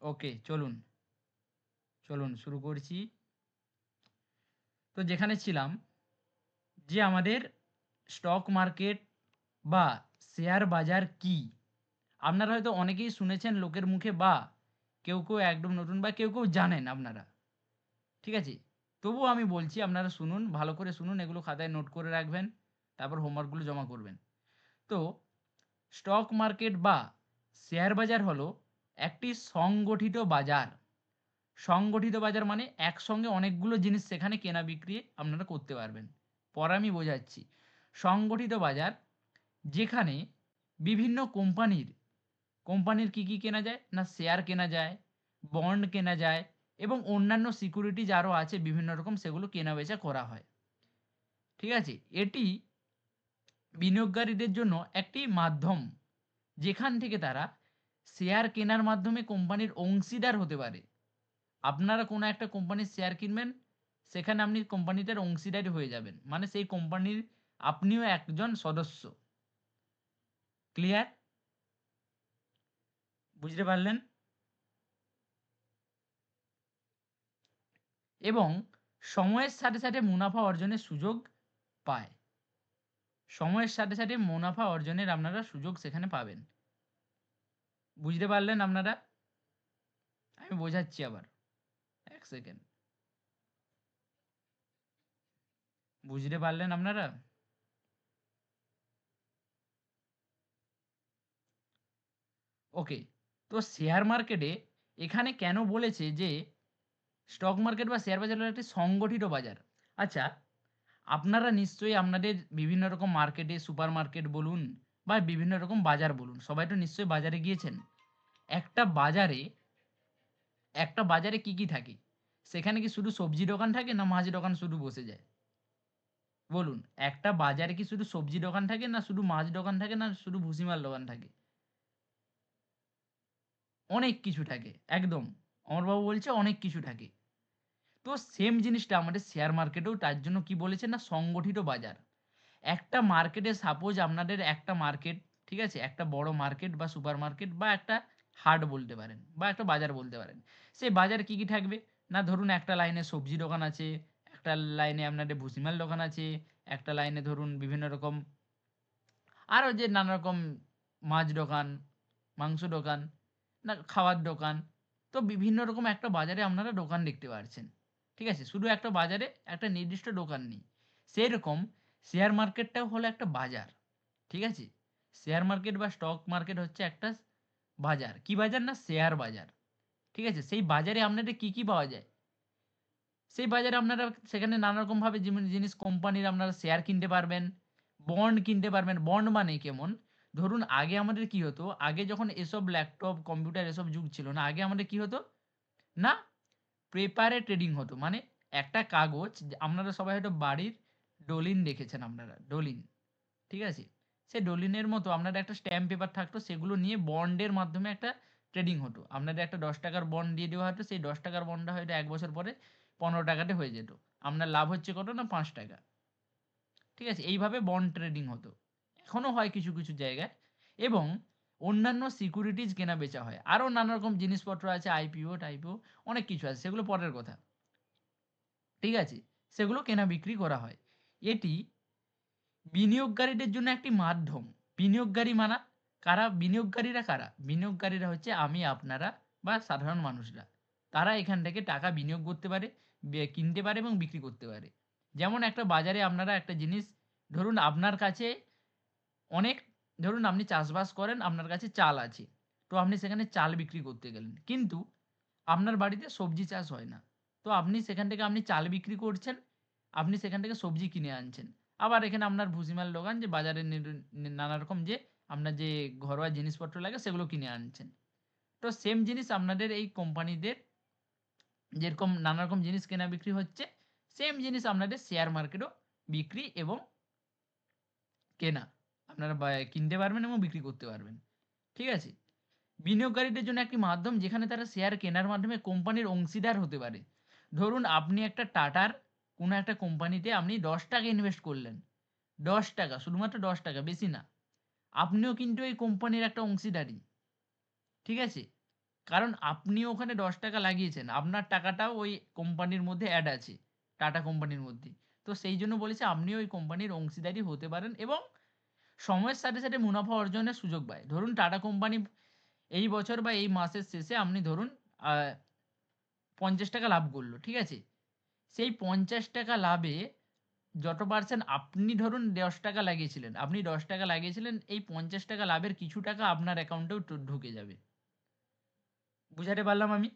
ওকে, চলুন চলুন শুরু করছি। তো যেখানে ছিলাম যে আমাদের স্টক মার্কেট বা শেয়ার বাজার কি? আপনারা হয়তো অনেকেই শুনেছেন লোকের মুখে বা কেউ একদম নতুন বা কেউ জানেন আপনারা। ঠিক আছে? তবুও আমি বলছি আপনারা শুনুন, ভালো করে শুনুন, এগুলো খাতায় নোট করে রাখবেন। তারপর হোমওয়ার্কগুলো জমা করবেন। তো স্টক মার্কেট বা শেয়ার বাজার হলো একটি সংগঠিত বাজার। সংগঠিত বাজার মানে একসঙ্গে অনেকগুলো জিনিস সেখানে কেনা বিক্রি আপনারা করতে পারবেন। পরে আমি বোঝাচ্ছি। সংগঠিত বাজার যেখানে বিভিন্ন কোম্পানির কি কেনা যায়? না শেয়ার কেনা যায়, বন্ড কেনা যায় এবং অন্যান্য সিকিউরিটিজ আরও আছে বিভিন্ন রকম সেগুলো কেনা-বেচা করা হয়। ঠিক আছে? এটি বিনিয়োগকারীদের জন্য একটি মাধ্যম। যেখান থেকে তারা শেয়ার কেনার মাধ্যমে কোম্পানির অংশীদার হতে পারে। আপনারা কোনো একটা কোম্পানির শেয়ার কিনবেন, সেখানে আপনি কোম্পানিটার অংশীদারি হয়ে যাবেন। মানে সেই কোম্পানির আপনিও একজন সদস্য। ক্লিয়ার? বুঝতে পারলেন? এবং সময়ের সাথে মুনাফা অর্জনের সুযোগ পায়। সময়ের সাথে মুনাফা অর্জনের আপনারা সুযোগ সেখানে পাবেন। বুঝতে পারলেন আপনারা? আমি বোঝাচ্ছি আবার। ১ সেকেন্ড। বুঝতে পারলেন আপনারা? ওকে। তো শেয়ার মার্কেটে এখানে কেন বলেছে যে স্টক মার্কেট বা শেয়ার বাজার হলো একটি সংগঠিত বাজার? আচ্ছা, আপনারা নিশ্চয়ই আপনাদের বিভিন্ন রকম মার্কেটে সুপার মার্কেট বলুন বা বিভিন্ন রকম বাজার বলুন, সবাই তো নিশ্চয়ই বাজারে গিয়েছেন। একটা বাজারে একটা বাজারে কি থাকে? সেখানে কি শুধু সবজি দোকান থাকে না মাছ দোকান শুধু বসে যায়? বলুন, একটা বাজারে কি শুধু সবজি দোকান থাকে না শুধু মাছ দোকান থাকে না শুধু ভুসিমাল দোকান থাকে? অনেক কিছু থাকে। একদম। অমরবাবু বলছে অনেক কিছু থাকে। তো সেম জিনিসটা আমাদের শেয়ার মার্কেটেও তার জন্য কি বলেছে না সংগঠিত বাজার। একটা মার্কেটে সাপোজ আপনাদের একটা মার্কেট, ঠিক আছে? একটা বড় মার্কেট বা সুপার মার্কেট বা একটা হাট বলতে পারেন বা একটা বাজার বলতে পারেন। সেই বাজারে কি থাকবে? না ধরুন একটা লাইনে সবজি দোকান আছে, একটা লাইনে আপনাদের ভুসিমাল দোকান আছে, একটা লাইনে ধরুন বিভিন্ন রকম আরও যে নানা রকম মাছ দোকান, মাংস দোকান, না খাওয়ার দোকান। তো বিভিন্ন রকম একটা বাজারে আপনারা দোকান দেখতে পারছেন। ঠিক আছে? শুধু একটা বাজারে একটা নির্দিষ্ট দোকান নেই। সেরকম শেয়ার মার্কেটটাও হলো একটা বাজার। ঠিক আছে? শেয়ার মার্কেট বা স্টক মার্কেট হচ্ছে একটা বাজার। কি বাজার? না শেয়ার বাজার। ঠিক আছে? সেই বাজারে আপনাদের কি পাওয়া যায়? সেই বাজারে আপনারা সেখানে নানারকমভাবে জিনিস কোম্পানির আপনারা শেয়ার কিনতে পারবেন, বন্ড কিনতে পারবেন। বন্ড মানে কেমন? ধরুন আগে আমাদের কি হতো? আগে যখন এসব ল্যাপটপ, কম্পিউটার এসব যুগ ছিল না, আগে আমাদের কি হতো? না পেপারে ট্রেডিং হতো। মানে একটা কাগজ আপনারা সবাই হয়তো বাড়ির দলিল দেখেছেন আপনারা, দলিল। ঠিক আছে? সেই দলিলের মতো আপনাদের একটা স্ট্যাম্প পেপার থাকতো, সেগুলো নিয়ে বন্ডের মাধ্যমে একটা ট্রেডিং হতো। আপনাদের একটা ৳১০ র বন্ড দিয়ে দেওয়া হতো। সেই ৳১০ র বন্ডটা হয়তো ১ বছর পরে ৳১৫ তে হয়ে যেত। আপনার লাভ হচ্ছে কত? না ৳৫। ঠিক আছে? এইভাবে বন্ড ট্রেডিং হতো। এখনো হয় কিছু জায়গায় এবং অন্যান্য সিকিউরিটিজ কেনা-বেচা হয়। আরও নানা রকম জিনিসপত্র আছে আইপিও-টাইপিও অনেক কিছু আছে। সেগুলো পরের কথা। ঠিক আছে? সেগুলো কেনা-বিক্রি করা হয়। এটি বিনিয়োগকারীদের জন্য একটি মাধ্যম। বিনিয়োগকারী মানা কারা? বিনিয়োগকারীরা কারা? বিনিয়োগকারীরা হচ্ছে আমি, আপনারা বা সাধারণ মানুষরা। তারা এখান থেকে টাকা বিনিয়োগ করতে পারে, কিনতে পারে এবং বিক্রি করতে পারে। যেমন একটা বাজারে আপনারা একটা জিনিস ধরুন আপনার কাছে অনেক ধরুন আপনি চাষবাস করেন, আপনার কাছে চাল আছে। তো আপনি সেখানে চাল বিক্রি করতে গেলেন। কিন্তু আপনার বাড়িতে সবজি চাষ হয় না। তো আপনি সেখান থেকে আপনি চাল বিক্রি করছেন, আপনি সেখান থেকে সবজি কিনে আনছেন। আবার এখানে আপনার ভুসিমাল দোকান যে বাজারে নানা রকম যে আপনার যে ঘরোয়া জিনিসপত্র লাগে সেগুলো কিনে আনছেন। তো সেম জিনিস আপনাদের এই কোম্পানিদের যেরকম নানা রকম জিনিস কেনা বিক্রি হচ্ছে, সেম জিনিস আপনাদের শেয়ার মার্কেটেও বিক্রি এবং কেনা। আপনারা কিনতে পারবেন এবং বিক্রি করতে পারবেন। ঠিক আছে? বিনিয়োগকারীদের জন্য একটি মাধ্যম যেখানে তারা শেয়ার কেনার মাধ্যমে কোম্পানির অংশীদার হতে পারে। ধরুন আপনি একটা টাটার কোনো একটা কোম্পানিতে আপনি ৳১০ ইনভেস্ট করলেন। ৳১০ শুধুমাত্র ৳১০ বেশি না। আপনিও কিন্তু এই কোম্পানির একটা অংশীদারি। ঠিক আছে? কারণ আপনি ওখানে 10 টাকা লাগিয়েছেন। আপনার টাকাটাও ওই কোম্পানির মধ্যে এড আছে। টাটা কোম্পানির মধ্যে। তো সেই জন্য বলেছে আপনিও ওই কোম্পানির অংশীদারি হতে পারেন এবং সময়ের সাথে, সাথে মুনাফা অর্জনের সুযোগ পায়। ধরুন টাটা কোম্পানি এই বছর বা এই মাসের শেষে আপনি ধরুন আ ৳৫০ লাভ করল। ঠিক আছে? সেই ৳৫০ লাভে যত পারসেন্ট আপনি ধরুন ৳১০ লাগিয়েছিলেন। আপনি ৳১০ লাগিয়েছিলেন, এই ৳৫০ লাভের কিছু টাকা আপনার অ্যাকাউন্টেও ঢুকে যাবে। বুঝাতে পারলাম আমি?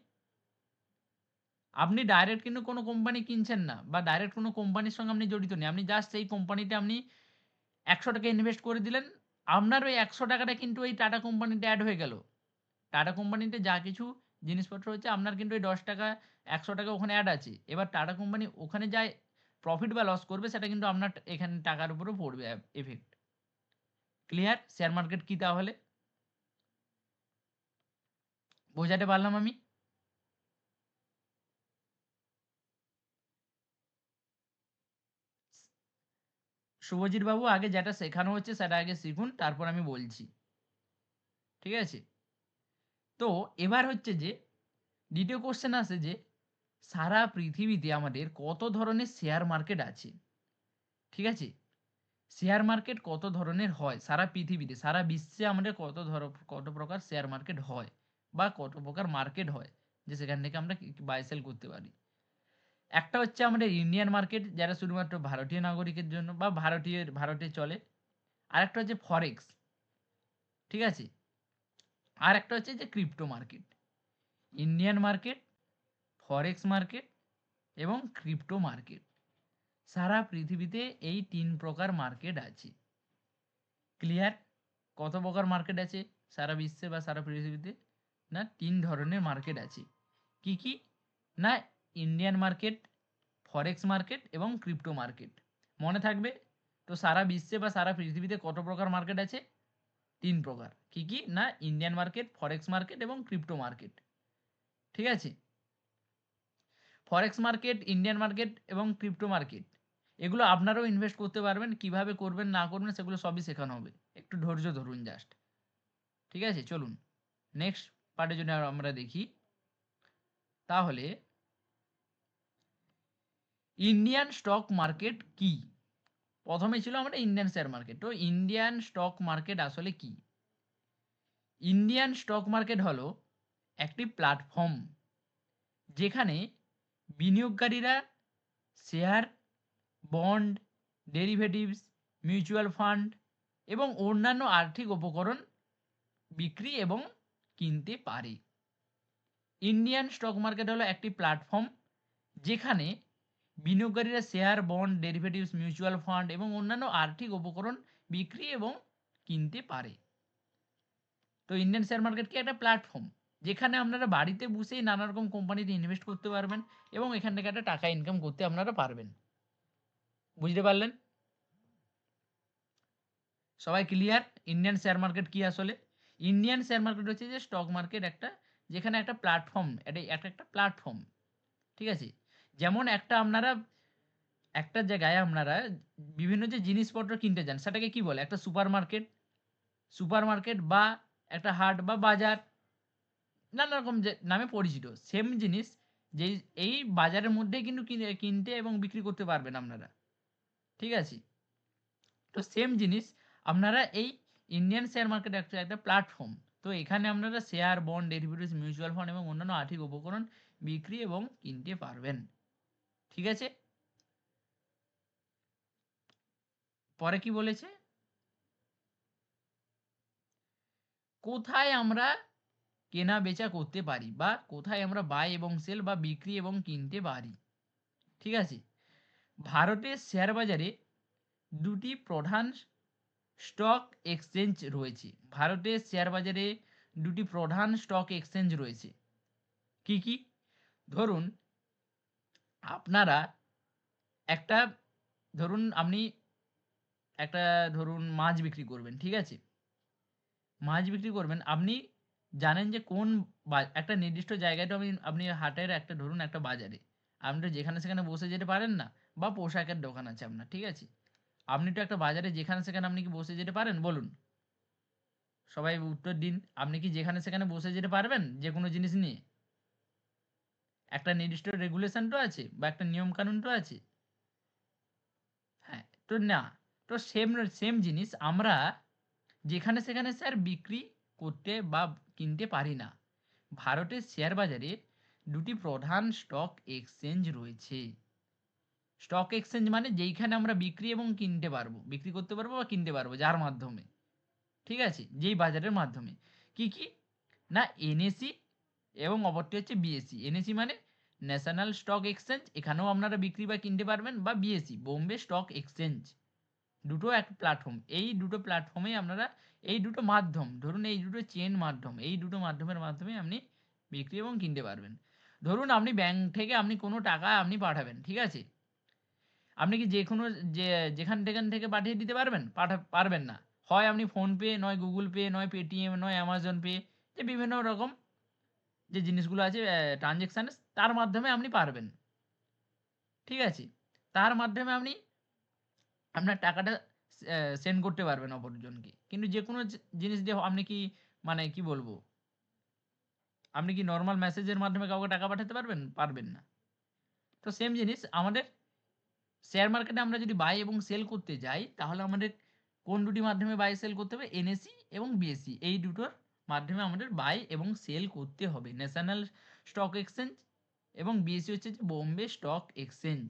আপনি ডাইরেক্ট কিন্তু কোনো কোম্পানি কিনছেন না বা ডাইরেক্ট কোনো কোম্পানির সঙ্গে আপনি জড়িত নেই। আপনি জাস্ট সেই কোম্পানিতে আপনি ৳১০০ ইনভেস্ট করে দিলেন। আপনার ওই ৳১০০ টা কিন্তু ওই টাটা কোম্পানিতে এড হয়ে গেল। টাটা কোম্পানিতে যা কিছু জিনিসপত্র হচ্ছে আপনার কিন্তু ওই ৳১০ ৳১০০ ওখানে এড আছে। এবার টাটা কোম্পানি ওখানে যা প্রফিট বা লস করবে সেটা কিন্তু আপনার এখানে টাকার উপরেও পড়বে ইফেক্ট। ক্লিয়ার? শেয়ার মার্কেট কি তাহলে? বোঝাতে পারলাম আমি? শুভজিৎ বাবু আগে যেটা শেখানো হচ্ছে সেটা আগে শিখুন তারপর আমি বলছি। ঠিক আছে? তো এবার হচ্ছে যে ২য় কোয়েশ্চেন আসে যে সারা পৃথিবীতে আমাদের কত ধরনের শেয়ার মার্কেট আছে? ঠিক আছে? শেয়ার মার্কেট কত ধরনের হয় সারা পৃথিবীতে, সারা বিশ্বে আমাদের কত প্রকার শেয়ার মার্কেট হয় বা কত প্রকার মার্কেট হয় যে সেখান থেকে আমরা বাই সেল করতে পারি। একটা হচ্ছে আমাদের ইন্ডিয়ান মার্কেট যারা শুধুমাত্র ভারতীয় নাগরিকের জন্য বা ভারতে চলে। আরেকটা হচ্ছে ফরেক্স, ঠিক আছে? আরেকটা হচ্ছে যে ক্রিপ্টো মার্কেট। ইন্ডিয়ান মার্কেট, ফরেক্স মার্কেট এবং ক্রিপ্টো মার্কেট। সারা পৃথিবীতে এই ৩ প্রকার মার্কেট আছে। ক্লিয়ার? কত প্রকার মার্কেট আছে সারা বিশ্বে বা সারা পৃথিবীতে? না ৩ ধরনের মার্কেট আছে। কি, কি? না ইন্ডিয়ান মার্কেট, ফরেক্স মার্কেট এবং ক্রিপ্টো মার্কেট। মনে থাকবে? তো সারা বিশ্বে বা সারা পৃথিবীতে কত প্রকার মার্কেট আছে? ৩ প্রকার। কি, কি? না ইন্ডিয়ান মার্কেট, ফরেক্স মার্কেট এবং ক্রিপ্টো মার্কেট। ঠিক আছে? ফরেক্স মার্কেট, ইন্ডিয়ান মার্কেট এবং ক্রিপ্টো মার্কেট এগুলো আপনারাও ইনভেস্ট করতে পারবেন। কিভাবে করবেন না করবেন সেগুলো সবই শেখানো হবে। একটু ধৈর্য ধরুন জাস্ট। ঠিক আছে? চলুন নেক্সট পার্টে যদি আমরা দেখি তাহলে ইন্ডিয়ান স্টক মার্কেট কি? ১ম এ ছিল আমাদের ইন্ডিয়ান শেয়ার মার্কেট। তো ইন্ডিয়ান স্টক মার্কেট আসলে কি? ইন্ডিয়ান স্টক মার্কেট হলো একটি প্ল্যাটফর্ম যেখানে বিনিয়োগকারীরা share, bond, derivatives, mutual fund এবং অন্যান্য আর্থিক উপকরণ বিক্রি এবং কিনতে পারে। ইন্ডিয়ান স্টক মার্কেট হলো একটি প্ল্যাটফর্ম যেখানে বিনিয়োগকারীরা share, bond, derivatives, mutual fund এবং অন্যান্য আর্থিক উপকরণ বিক্রি এবং কিনতে পারে। তো ইন্ডিয়ান শেয়ার মার্কেট কি একটা প্ল্যাটফর্ম যেখানে আপনারা বাড়িতে বসেই নানা রকম কোম্পানিতে ইনভেস্ট করতে পারবেন এবং এখান থেকে একটা টাকা ইনকাম করতে আপনারা পারবেন। বুঝতে পারলেন? সবাই ক্লিয়ার? ইন্ডিয়ান শেয়ার মার্কেট কি আসলে? ইন্ডিয়ান শেয়ার মার্কেট হচ্ছে যে স্টক মার্কেট একটা যেখানে একটা প্ল্যাটফর্ম একটা প্ল্যাটফর্ম। ঠিক আছে? যেমন একটা জায়গায় আপনারা বিভিন্ন যে জিনিসপত্র কিনতে যান সেটাকে কি বলে? একটা সুপারমার্কেট বা একটা হাট বা বাজার নানা রকম যে নামে পরিচিত। সেম জিনিস যেই এই বাজারের মধ্যেই কিন্তু কিনতে এবং বিক্রি করতে পারবেন আপনারা। ঠিক আছে? তো সেম জিনিস আপনারা এই ইন্ডিয়ান শেয়ার মার্কেট একটা প্ল্যাটফর্ম। তো এখানে আপনারা share, bond, derivatives, mutual fund এবং অন্যান্য আর্থিক উপকরণ বিক্রি এবং কিনতে পারবেন। ঠিক আছে? পরে কি বলেছে? কোথায় আমরা কেনা-বেচা করতে পারি বা কোথায় আমরা বাই এবং সেল বা বিক্রি এবং কিনতে পারি। ঠিক আছে? ভারতের শেয়ার বাজারে ২ টি প্রধান স্টক এক্সচেঞ্জ রয়েছে। ভারতের শেয়ার বাজারে ২ টি প্রধান স্টক এক্সচেঞ্জ রয়েছে। কি, কি? ধরুন আপনারা একটা ধরুন আপনি একটা ধরুন মাছ বিক্রি করবেন। ঠিক আছে? মাছ বিক্রি করবেন। আপনি জানেন যে কোন একটা নির্দিষ্ট জায়গায় তো আপনি হাটের একটা ধরুন একটা বাজারে। আপনি তো যেখানে সেখানে বসে যেতে পারেন না বা পোশাকের দোকান আছে আপনার। ঠিক আছে? আপনি তো একটা বাজারে যেখানে সেখানে আপনি কি বসে যেতে পারেন বলুন? সবাই উত্তর দিন। আপনি কি যেখানে সেখানে বসে যেতে পারবেন যেকোনো জিনিস নিয়ে? একটা নির্দিষ্ট রেগুলেশন তো আছে বা একটা নিয়ম কানুন তো আছে। হ্যাঁ, তো না। তো সেম জিনিস আমরা যেখানে সেখানে স্যার বিক্রি করতে বা কিনতে পারি না। ভারতের শেয়ার বাজারে ২ টি প্রধান স্টক এক্সচেঞ্জ রয়েছে। স্টক এক্সচেঞ্জ মানে যেইখানে আমরা বিক্রি এবং কিনতে পারবো। বিক্রি করতে পারবো বা কিনতে পারবো যার মাধ্যমে। ঠিক আছে? যেই বাজারের মাধ্যমে। কি, কি? না এনএসই এবং অপরটি হচ্ছে বিএসই। এনএসই মানে ন্যাশনাল স্টক এক্সচেঞ্জ, এখানেও আপনারা বিক্রি বা কিনতে পারবেন, বা বিএসই বোম্বে স্টক এক্সচেঞ্জ। দুটো এক প্ল্যাটফর্ম। এই দুটো প্ল্যাটফর্মেই আপনারা, এই দুটো মাধ্যম, ধরুন এই দুটো চেইন মাধ্যম, এই দুটো মাধ্যমের মাধ্যমে আপনি বিক্রি এবং কিনতে পারবেন। ধরুন আপনি ব্যাংক থেকে আপনি কোনো টাকা আপনি পাঠাবেন, ঠিক আছে? আপনি কি যেকোনো যে যেখান-টেখান থেকে পাঠিয়ে দিতে পারবেন? পারবেন না। হয় আপনি ফোনপে, নয় গুগল পে, নয় পেটিএম, নয় অ্যামাজন পে, যে বিভিন্ন রকম যে জিনিসগুলো আছে ট্রান্সেকশান তার মাধ্যমে আপনি পারবেন। ঠিক আছে? তার মাধ্যমে আপনি আপনার টাকাটা সেন্ড করতে পারবেন অপরজনকে। কিন্তু যেকোনো জিনিস দিয়ে আপনি কি, মানে কি বলবো? আপনি কি নরমাল মেসেজের মাধ্যমে কাউকে টাকা পাঠাতে পারবেন? পারবেন না। তো সেম জিনিস আমাদের শেয়ার মার্কেটে আমরা যদি বাই এবং সেল করতে যাই, তাহলে আমাদের কোন দুটি মাধ্যমে বাই সেল করতে হবে? এনএসই এবং বিএসই, এই দুটোর মাধ্যমে আমাদের বাই এবং সেল করতে হবে। ন্যাশনাল স্টক এক্সচেঞ্জ এবং বিএসই হচ্ছে যে বোম্বে স্টক এক্সচেঞ্জ।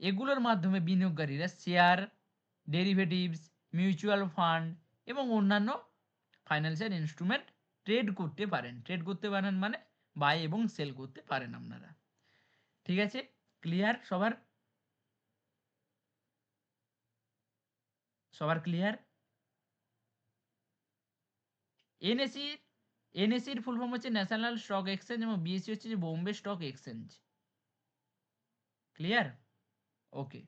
এগুলোর মাধ্যমে বিনিয়োগকারীরা শেয়ার, ডেরিভেটিভস, মিউচুয়াল ফান্ড এবং অন্যান্য ফাইন্যান্সিয়াল ইন্সট্রুমেন্ট ট্রেড করতে পারেন। ট্রেড করতে পারেন মানে বাই এবং সেল করতে পারেন আপনারা। ঠিক আছে? ক্লিয়ার সবার? সবার ক্লিয়ার? এনএসির এনএসির ফুল ফর্ম হচ্ছে ন্যাশনাল স্টক এক্সচেঞ্জ এবং বিএসসি হচ্ছে যে বোম্বে স্টক এক্সচেঞ্জ। ক্লিয়ার? ওকে,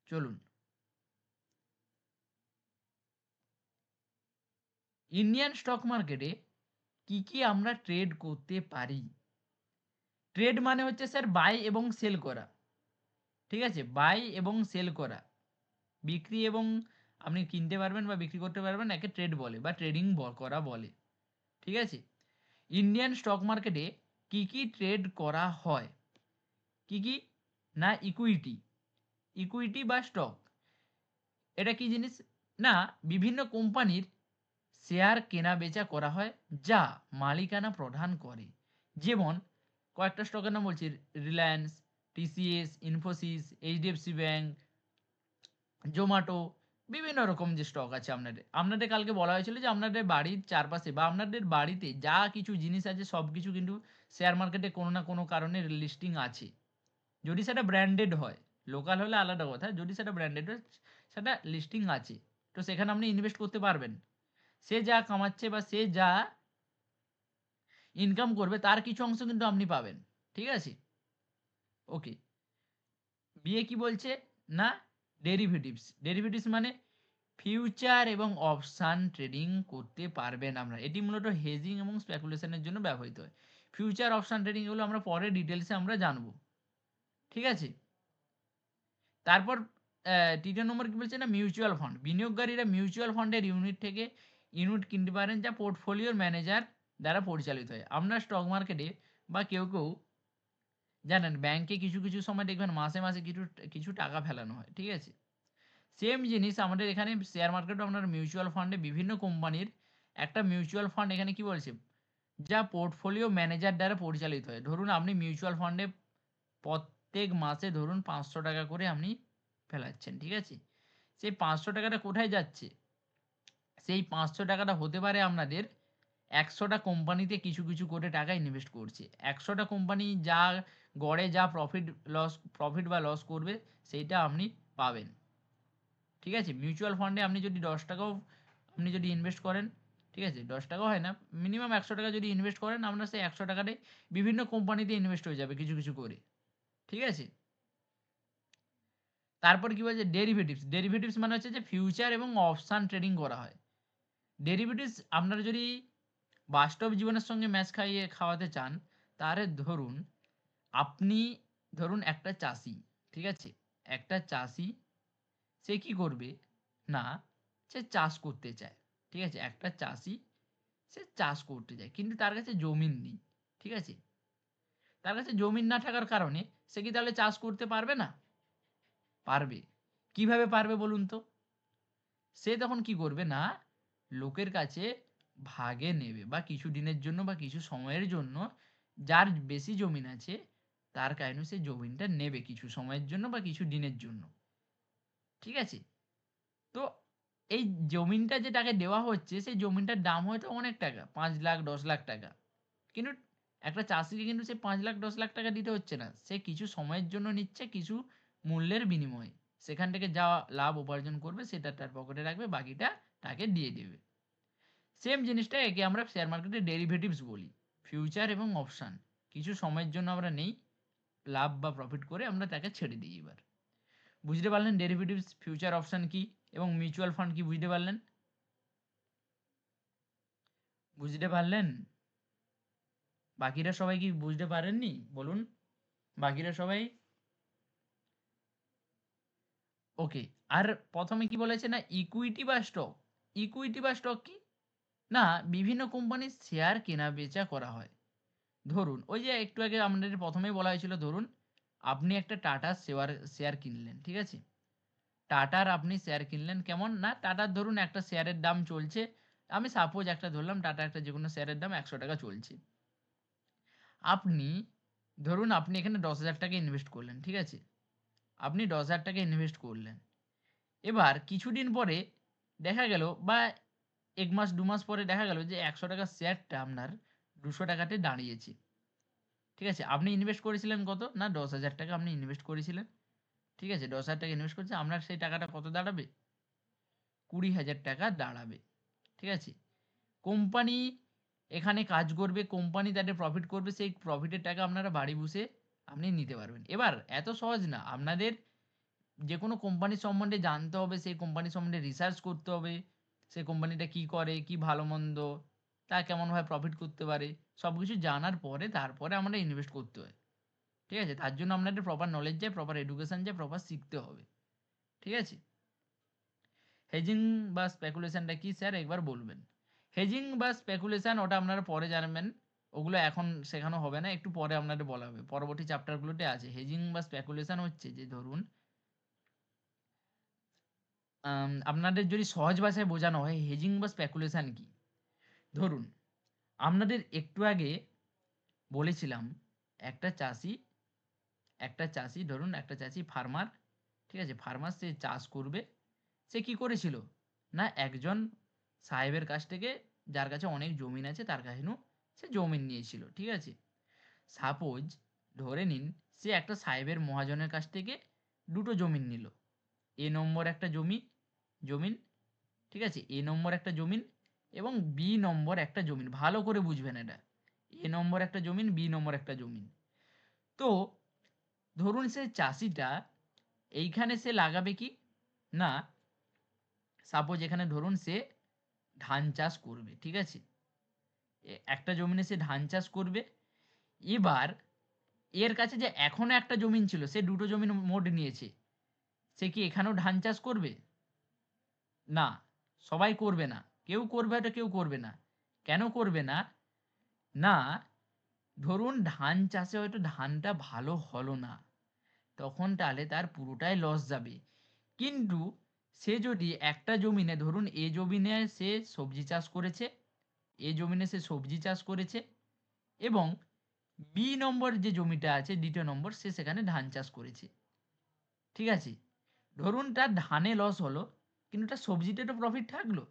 চলুন। ইন্ডিয়ান স্টক মার্কেটে কি, কি আমরা ট্রেড করতে পারি? ট্রেড মানে হচ্ছে স্যার বাই এবং সেল করা। ঠিক আছে? বাই এবং সেল করা। বিক্রি এবং আপনি কিনতে পারবেন বা বিক্রি করতে পারবেন, একে ট্রেড বলে বা ট্রেডিং করা বলে। ঠিক আছে? ইন্ডিয়ান স্টক মার্কেটে কি, কি ট্রেড করা হয়? কি, কি? না ইকুইটি। ইকুইটি বা স্টক। এটা কি জিনিস? না বিভিন্ন কোম্পানির শেয়ার কেনা-বেচা করা হয় যা মালিকানা প্রদান করে। যেমন কয়েকটা স্টকের নাম বলছি, Reliance, TCS, Infosys, HDFC bank, Zomato, বিভিন্ন রকম যে স্টক আছে আপনাদের। আপনাদের কালকে বলা হয়েছিল যে আপনাদের বাড়ির চারপাশে বা আপনাদের বাড়িতে যা কিছু জিনিস আছে সবকিছু কিন্তু শেয়ার মার্কেটে কোনো না কোনো কারণে লিস্টিং আছে। যদি সেটা ব্র্যান্ডেড হয়, লোকাল হলে আলাদা কথা। যদি সেটা ব্র্যান্ডেড হয় সেটা লিস্টিং আছে। তো সেখানে আপনি ইনভেস্ট করতে পারবেন। সে যা কামাচ্ছে বা সে যা ইনকাম করবে তার কিছু অংশ কিন্তু আপনি পাবেন। ঠিক আছে? ওকে। বিয়ে কি বলছে? না ডেরিভেটিভস। ডেরিভেটিভস মানে ফিউচার এবং অপশন ট্রেডিং করতে পারবেন আমরা। এটি মূলত হেজিং এবং স্পেকুলেশন এর জন্য ব্যবহৃত হয়। ফিউচার অপশন ট্রেডিং এগুলো আমরা পরে ডিটেইলসে আমরা জানব। ঠিক আছে? তারপর ৩য় নম্বর কি বলছে? না মিউচুয়াল ফান্ড। বিনিয়োগকারীরা মিউচুয়াল ফান্ডের ইউনিট থেকে ইউনিট কিনতে পারেন যা পোর্টফোলিওর ম্যানেজার দ্বারা পরিচালিত হয়। আমরা স্টক মার্কেটে বা কেউ জানেন ব্যাংকে কিছু, কিছু সময় দেখবেন মাসে, মাসে কিছু টাকা ফেলানো হয়। ঠিক আছে? সেম জিনিস আমাদের এখানে শেয়ার মার্কেটেও আপনার মিউচুয়াল ফান্ডে বিভিন্ন কোম্পানির একটা মিউচুয়াল ফান্ড এখানে কি বলছে? যা পোর্টফোলিও ম্যানেজার দ্বারা পরিচালিত হয়। ধরুন আপনি মিউচুয়াল ফান্ডে প্রত্যেক মাসে ধরুন ৳৫০০ করে আপনি ফেলাচ্ছেন। ঠিক আছে? সেই ৳৫০০ টা কোথায় যাচ্ছে? সেই ৳৫০০ টা হতে পারে আপনাদের ১০০ টা কোম্পানিতে কিছু, কিছু করে টাকা ইনভেস্ট করছে। ১০০ টা কোম্পানি যা গড়ে যা প্রফিট বা লস করবে সেইটা আপনি পাবেন। ঠিক আছে? মিউচুয়াল ফান্ডে আপনি যদি ৳১০ ও আপনি যদি ইনভেস্ট করেন, ঠিক আছে? ৳১০ হয় না, মিনিমাম ৳১০০ যদি ইনভেস্ট করেন, আপনার সেই ৳১০০ টাই বিভিন্ন কোম্পানিতে ইনভেস্ট হয়ে যাবে কিছু, কিছু করে। ঠিক আছে? তারপর কি বলছে? ডেরিভেটিভস। ডেরিভেটিভস মানে হচ্ছে যে ফিউচার এবং অপশন ট্রেডিং করা হয়। ডেরিভেটিভস আপনারা যদি বাস্তব জীবনের সঙ্গে ম্যাচ খাওয়াতে চান, তাহলে ধরুন আপনি ধরুন একটা চাষী, ঠিক আছে? একটা চাষী সে কি করবে? না সে চাষ করতে চায়। ঠিক আছে? একটা চাষী সে চাষ করতে চায়। কিন্তু তার কাছে জমিন নেই। ঠিক আছে? তার কাছে জমিন না থাকার কারণে সে কি তাহলে চাষ করতে পারবে না? পারবে। কিভাবে পারবে বলুন তো? সে তখন কি করবে না লোকের কাছে ভাগে নেবে বা কিছু দিনের জন্য বা কিছু সময়ের জন্য যার বেশি জমিন আছে তার কারণে সে জমিনটা নেবে কিছু সময়ের জন্য বা কিছু দিনের জন্য। ঠিক আছে? তো এই জমিনটা যে তাকে দেওয়া হচ্ছে সেই জমিনটার দাম হয়তো অনেক টাকা। ৫,০০,০০০ ১০,০০,০০০ টাকা। কিন্তু একটা চাষীকে কিন্তু সে ৫,০০,০০০ ১০,০০,০০০ টাকা দিতে হচ্ছে না। সে কিছু সময়ের জন্য নিচ্ছে কিছু মূল্যের বিনিময়ে। সেখান থেকে যা লাভ উপার্জন করবে সেটা তার পকেটে রাখবে, বাকিটা তাকে দিয়ে দেবে। সেম জিনিসটা একে আমরা শেয়ার মার্কেটে ডেরিভেটিভস বলি। ফিউচার এবং অপশন। কিছু সময়ের জন্য আমরা নেই, লাভ বা প্রফিট করে আমরা তাকে ছেড়ে দিই এবার। বুঝতে পারলেন ডেরিভেটিভস, ফিউচার, অপশন কি এবং মিউচুয়াল ফান্ড কি বুঝতে পারলেন? বুঝতে পারলেন? বাকিরা সবাই কি বুঝতে পারেননি? বলুন। বাকিরা সবাই? ওকে। আর ১ম এ কি বলেছে না ইকুইটি বা স্টক। ইকুইটি বা স্টক কি? না বিভিন্ন কোম্পানির শেয়ার কেনা-বেচা করা হয়। ধরুন ওই যে একটু আগে আমাদের ১ম এই বলা হয়েছিল ধরুন আপনি একটা টাটা শেয়ার কিনলেন। ঠিক আছে? টাটার আপনি শেয়ার কিনলেন কেমন? না টাটার ধরুন একটা শেয়ারের দাম চলছে। আমি সাপোজ একটা ধরলাম টাটা একটা যেকোনো শেয়ারের দাম ৳১০০ চলছে। আপনি ধরুন আপনি এখানে ৳১০,০০০ ইনভেস্ট করলেন। ঠিক আছে? আপনি ৳১০,০০০ ইনভেস্ট করলেন। এবার কিছুদিন পরে দেখা গেল বা ১ মাস ২ মাস পরে দেখা গেল যে ৳১০০ শেয়ারটা আপনার ৳২০০ তে দাঁড়িয়েছে। ঠিক আছে? আপনি ইনভেস্ট করেছিলেন কত? না ৳১০,০০০ আপনি ইনভেস্ট করেছিলেন। ঠিক আছে? ৳১০,০০০ ইনভেস্ট করেছেন। আপনার সেই টাকাটা কত দাঁড়াবে? ৳২০,০০০ দাঁড়াবে। ঠিক আছে? কোম্পানি এখানে কাজ করবে, কোম্পানি তাদের প্রফিট করবে, সেই প্রফিটের টাকা আপনারা বাড়ি বসে আপনি নিতে পারবেন। এবার এত সহজ না। আপনাদের যেকোনো কোম্পানি সম্বন্ধে জানতে হবে, সেই কোম্পানি সম্বন্ধে রিসার্চ করতে হবে। সেই কোম্পানিটা কি করে, কি ভালো-মন্দ, তারা কেমনভাবে প্রফিট করতে পারে, সবকিছু জানার পরে তারপরে আমরা ইনভেস্ট করতে হয়। ঠিক আছে? তার জন্য আপনাদের প্রপার নলেজ চাই, প্রপার এডুকেশন চাই, প্রপার শিখতে হবে। ঠিক আছে? হেজিং বা স্পেকুলেশনটা কি স্যার একবার বলবেন? হেজিং বা স্পেকুলেশন ওটা আপনারা পরে জানবেন। ওগুলো এখন শেখানো হবে না। একটু পরে আপনাদের বলা হবে। পরবর্তী চ্যাপ্টারগুলোতে আছে। হেজিং বা স্পেকুলেশন হচ্ছে যে ধরুন আপনাদের যদি সহজ ভাষায় বোঝানো হয় হেজিং বা স্পেকুলেশন কি? ধরুন আপনাদের একটু আগে বলেছিলাম একটা চাষী ধরুন একটা চাষী ফার্মার, ঠিক আছে? ফার্মার সে চাষ করবে। সে কি করেছিল? না একজন সাহেবের কাছ থেকে যার কাছে অনেক জমিন আছে তার কাছে সে জমিন নিয়েছিল। ঠিক আছে? সাপোজ ধরে নিন সে একটা সাহেবের মহাজনের কাছ থেকে ২ টো জমিন নিল। এ নম্বর একটা জমিন, ঠিক আছে? এ নম্বর একটা জমিন এবং বি নম্বর একটা জমিন। ভালো করে বুঝবেন এটা। এ নম্বর একটা জমিন, বি নম্বর একটা জমিন। তো ধরুন সে চাষীটা এইখানে সে লাগাবে কি? না সাপোজ এখানে ধরুন সে ধান চাষ করবে। ঠিক আছে? একটা জমিনে সে ধান চাষ করবে। এবার এর কাছে যে এখনো একটা জমিন ছিল, সে ২ টো জমিন মোট নিয়েছে। সে কি এখানেও ধান চাষ করবে? না, সবাই করবে না। কেউ করবে হয়তো কেউ করবে না। কেন করবে না? না, ধরুন ধান চাষে হয়তো ধানটা ভালো হলো না। তখন তাহলে তার পুরোটাই লস যাবে। কিন্তু সে যদি একটা জমিনে ধরুন এ জমিনে সে সবজি চাষ করেছে, এ জমিনে সে সবজি চাষ করেছে এবং বি নম্বর যে জমিটা আছে ২য় নম্বর সে সেখানে ধান চাষ করেছে। ঠিক আছে? ধরুন তার ধানে লস হলো কিন্তু তার সবজিতে তো প্রফিট থাকলো।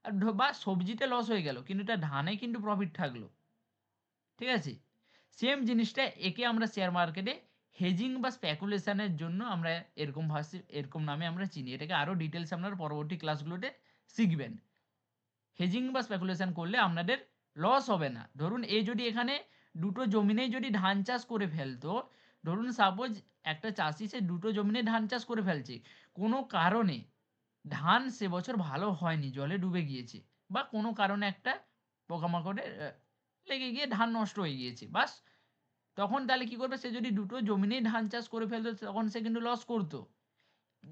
আর বা সবজিতে লস হয়ে গেল কিন্তু তার ধানে কিন্তু প্রফিট থাকলো। ঠিক আছে? সেম জিনিসটা একে আমরা শেয়ার মার্কেটে হেজিং বা স্পেকুলেশন এর জন্য আমরা এরকম নামে আমরা চিনি। এটাকে আরো ডিটেইলস আপনারা পরবর্তী ক্লাসগুলোতে শিখবেন। হেজিং বা স্পেকুলেশন করলে আপনাদের লস হবে না। ধরুন এ যদি এখানে ২ টো জমিনেই যদি ধান চাষ করে ফেলতো, ধরুন সাপোজ একটা চাষী সে ২ টো জমিনে ধান চাষ করে ফেলছে। কোনো কারণে ধান সে বছর ভালো হয়নি, জলে ডুবে গিয়েছে বা কোনো কারণে একটা পোকামাকড়ের লেগে গিয়ে ধান নষ্ট হয়ে গিয়েছে। বাস তখন তাহলে কি করবে? সে যদি ২ টো জমিনেই ধান চাষ করে ফেলতো তখন সে কিন্তু লস করত।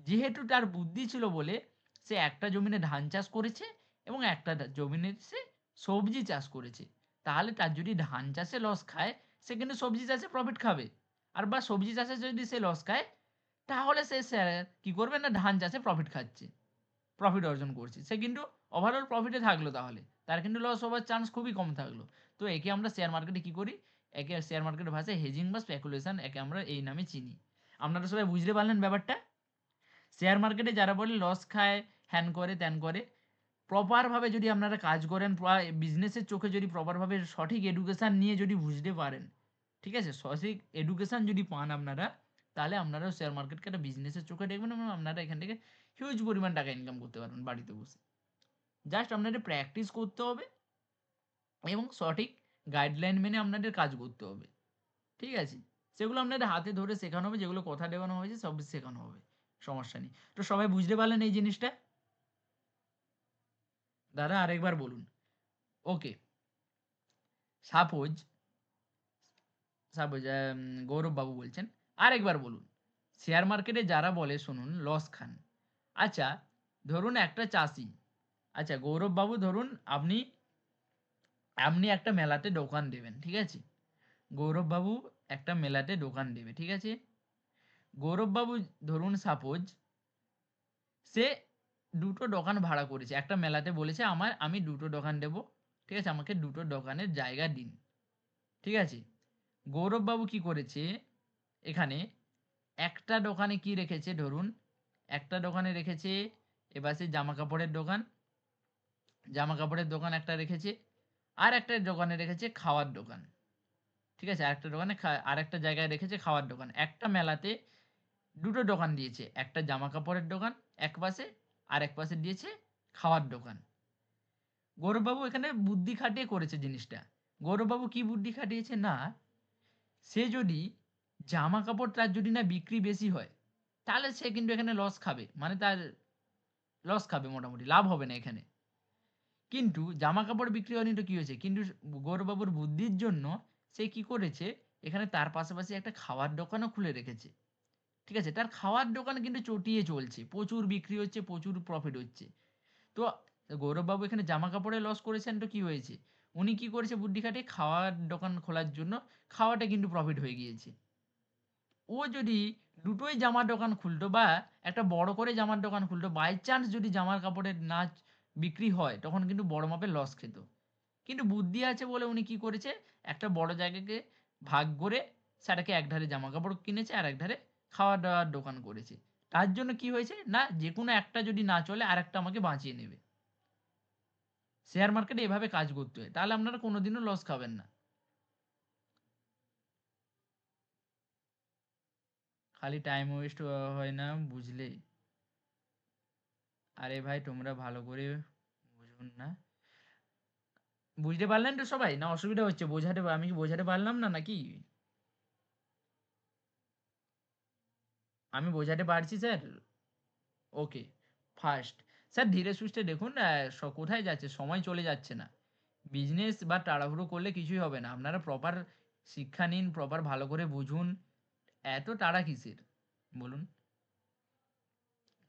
যেহেতু তার বুদ্ধি ছিল বলে সে একটা জমিনে ধান চাষ করেছে এবং একটা জমিনে সে সবজি চাষ করেছে। তাহলে তার যদি ধান চাষে লস খায়, সে কিন্তু সবজি চাষে প্রফিট খাবে। আর বা সবজি চাষে যদি সে লস খায়, তাহলে সে কি করবে না ধান চাষে প্রফিট খাচ্ছে, প্রফিট অর্জন করছে। সে কিন্তু ওভারঅল প্রফিটে থাকলো তাহলে। তার কিন্তু লস হবার চান্স খুবই কম থাকলো। তো একে আমরা শেয়ার মার্কেটে কি করি? একে শেয়ার মার্কেটের ভাষায় হেজিং বা স্পেকুলেশন একে আমরা এই নামে চিনি। আপনারা সবাই বুঝতে পারলেন ব্যাপারটা? শেয়ার মার্কেটে যারা বলে লস খায়, হ্যান করে, ত্যান করে, প্রপারভাবে যদি আপনারা কাজ করেন, বিজনেসের চোখে যদি প্রপারভাবে সঠিক এডুকেশন নিয়ে যদি বুঝতে পারেন, ঠিক আছে? সঠিক এডুকেশন যদি পান আপনারা, তাহলে আপনারাও শেয়ার মার্কেটকে একটা বিজনেসের চোখে দেখবেন এবং আপনারা এখান থেকে হিউজ পরিমাণ টাকা ইনকাম করতে পারবেন বাড়িতে বসে। জাস্ট আপনাদের প্র্যাকটিস করতে হবে এবং সঠিক গাইডলাইন মেনে আপনাদের কাজ করতে হবে। ঠিক আছে? সেগুলো আপনাদের হাতে ধরে শেখানো হবে, যেগুলো কথা দেওয়ানো হয়েছে সব শেখানো হবে। সমস্যা নেই। তো সবাই বুঝতে পারলেন এই জিনিসটা? দাদা আরেকবার বলুন। ওকে। সাপোজ সাপোজ গৌরব বাবু বলছেন, আরেকবার বলুন। শেয়ার মার্কেটে যারা বলে শুনুন লস খান। আচ্ছা, ধরুন একটা চাষি, আচ্ছা গৌরব বাবু ধরুন আপনি আপনি একটা মেলাতে দোকান দেবেন, ঠিক আছে? গৌরব বাবু একটা মেলাতে দোকান দেবে, ঠিক আছে? গৌরব বাবু ধরুন সাপোজ সে দুটো দোকান ভাড়া করেছে। একটা মেলাতে বলেছে আমি দুটো দোকান দেবো, ঠিক আছে? আমাকে দুটো দোকানের জায়গা দিন, ঠিক আছে? গৌরব বাবু কি করেছে এখানে, একটা দোকানে কি রেখেছে ধরুন, একটা দোকানে রেখেছে এবার সে জামা কাপড়ের দোকান, জামা কাপড়ের দোকান একটা রেখেছে, আর একটা দোকানে রেখেছে খাওয়ার দোকান, ঠিক আছে? আরেকটা দোকানে আরেকটা জায়গায় রেখেছে খাওয়ার দোকান। একটা মেলাতে দুটো দোকান দিয়েছে, একটা জামা কাপড়ের দোকান এক পাশে, আর এক পাশে দিয়েছে খাওয়ার দোকান। গৌরববাবু এখানে বুদ্ধি খাটিয়ে করেছে জিনিসটা। গৌরববাবু কি বুদ্ধি খাটিয়েছে না, সে যদি জামা কাপড় তার যদি না বিক্রি বেশি হয়, তাহলে সে কিন্তু এখানে লস খাবে, মানে তার লস খাবে, মোটামুটি লাভ হবে না এখানে। কিন্তু জামা কাপড় বিক্রি হয়নি তো কি হয়েছে, কিন্তু গৌরবাবুর বুদ্ধির জন্য সে কি করেছে, এখানে তার পাশাপাশি একটা খাওয়ার দোকানও খুলে রেখেছে, ঠিক আছে? তার খাওয়ার দোকান কিন্তু চটিয়ে চলছে, প্রচুর বিক্রি হচ্ছে, প্রচুর প্রফিট হচ্ছে। তো গৌরববাবু এখানে জামা কাপড়ে লস করেছেন তো কি হয়েছে, উনি কি করেছে বুদ্ধি খাটিয়ে খাওয়ার দোকান খোলার জন্য খাওয়াটা কিন্তু প্রফিট হয়ে গিয়েছে। ও যদি দুটোই জামার দোকান খুলতো বা একটা বড় করে জামার দোকান খুলতো, বাই চান্স যদি জামার কাপড়ের না বিক্রি হয়, তখন কিন্তু বড় মাপের লস খেত। কিন্তু বুদ্ধি আছে বলে উনি কি করেছে, একটা বড় জায়গাকে ভাগ করে সেটাকে একধারে জামা কাপড় কিনেছে আর একধারে খাওয়া দাওয়ার দোকান করেছে। তার জন্য কি হয়েছে না, যে কোনো একটা যদি না চলে আরেকটা আমাকে বাঁচিয়ে নেবে। শেয়ার মার্কেটে এভাবে কাজ করতে হয়, তাহলে আপনারা কোনোদিনও লস খাবেন না। খালি টাইম ওয়েস্ট হয় না, বুঝলে? আরে ভাই তোমরা ভালো করে বুঝুন না। বুঝতে পারলেন তো সবাই, না অসুবিধা হচ্ছে বোঝাতে? আমি কি বোঝাতে পারলাম না নাকি? আমি বোঝাতে পারছি স্যার? ওকে। ফার্স্ট, স্যার ধীরে সুস্থে দেখুন, কোথায় যাচ্ছে, সময় চলে যাচ্ছে না। বিজনেস বা তাড়াহুড়ো করলে কিছুই হবে না। আপনারা প্রপার শিক্ষা নিন, প্রপার ভালো করে বুঝুন। এত তাড়া কিসের বলুন?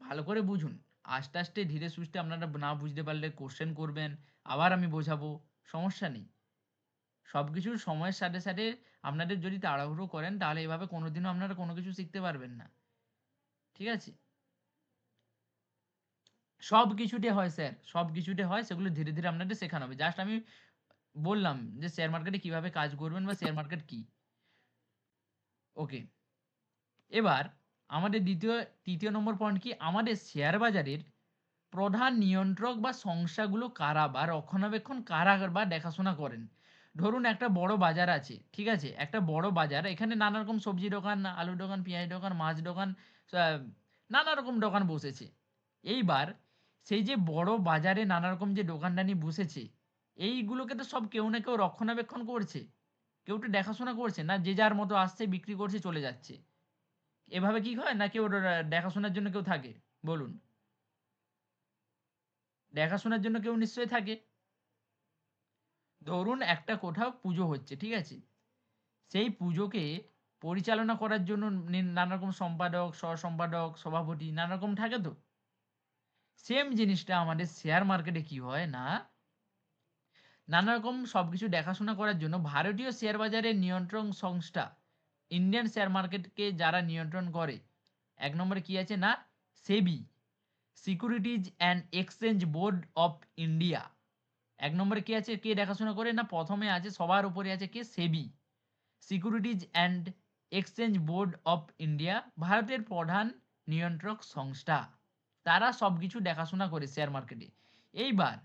ভালো করে বুঝুন। আস্তে আস্তে ধীরে সুস্থে আপনারা না বুঝতে পারলে কোশ্চেন করবেন, আবার আমি বোঝাবো, সমস্যা নেই। সবকিছুর সময়ের সাথে সাথে আপনাদের যদি তাড়াহুড়ো করেন, তাহলে এভাবে কোনোদিনও আপনারা কোনো কিছু শিখতে পারবেন না। ঠিক আছে? সব কিছুতে হয় স্যার, সব কিছুতে হয়, সেগুলো ধীরে ধীরে আপনাদের শেখানো হবে। জাস্ট আমি বললাম যে শেয়ার মার্কেটে কিভাবে কাজ করবেন বা শেয়ার মার্কেট কি। ওকে। এবার আমাদের তৃতীয় নম্বর পয়েন্ট কি, আমাদের শেয়ার বাজারের প্রধান নিয়ন্ত্রক বা সংস্থাগুলো কারা বা রক্ষণাবেক্ষণ কারা বা দেখাশোনা করেন। ধরুন একটা বড় বাজার আছে, ঠিক আছে? একটা বড় বাজার, এখানে নানা রকম সবজি দোকান, আলুর দোকান, পেঁয়াজ দোকান, মাছ দোকান, আহ, নানা রকম দোকান বসেছে। এইবার সেই যে বড় বাজারে নানা রকম যে দোকানদানি বসেছে, এইগুলোকে তো সব কেউ না কেউ রক্ষণাবেক্ষণ করছে, কেউ তো দেখাশোনা করছে না, যে যার মতো আসছে বিক্রি করছে চলে যাচ্ছে। এভাবে কি হয় না, কেউ দেখাশোনার জন্য কেউ থাকে বলুন? দেখাশোনার জন্য কেউ নিশ্চয়ই থাকে। ধরুন একটা কোথাও পুজো হচ্ছে, ঠিক আছে? সেই পুজোকে পরিচালনা করার জন্য নানা রকম সম্পাদক, সহ সম্পাদক, সভাপতি নানা রকম থাকে তো। সেম জিনিসটা আমাদের শেয়ার মার্কেটে কি হয় না, নানা রকম সবকিছু দেখাশোনা করার জন্য ভারতীয় শেয়ার বাজারের নিয়ন্ত্রণ সংস্থা ইন্ডিয়ান শেয়ার মার্কেটকে যারা নিয়ন্ত্রণ করে, এক নম্বরে কি আছে না, SEBI, securities and exchange board of India. এক নম্বরে কি আছে, কে দেখাশোনা করে না, প্রথমে আছে সবার উপরে আছে কে, SEBI, securities and exchange board of India, ভারতের প্রধান নিয়ন্ত্রক সংস্থা। তারা সবকিছু দেখাশোনা করে শেয়ার মার্কেটে। এইবার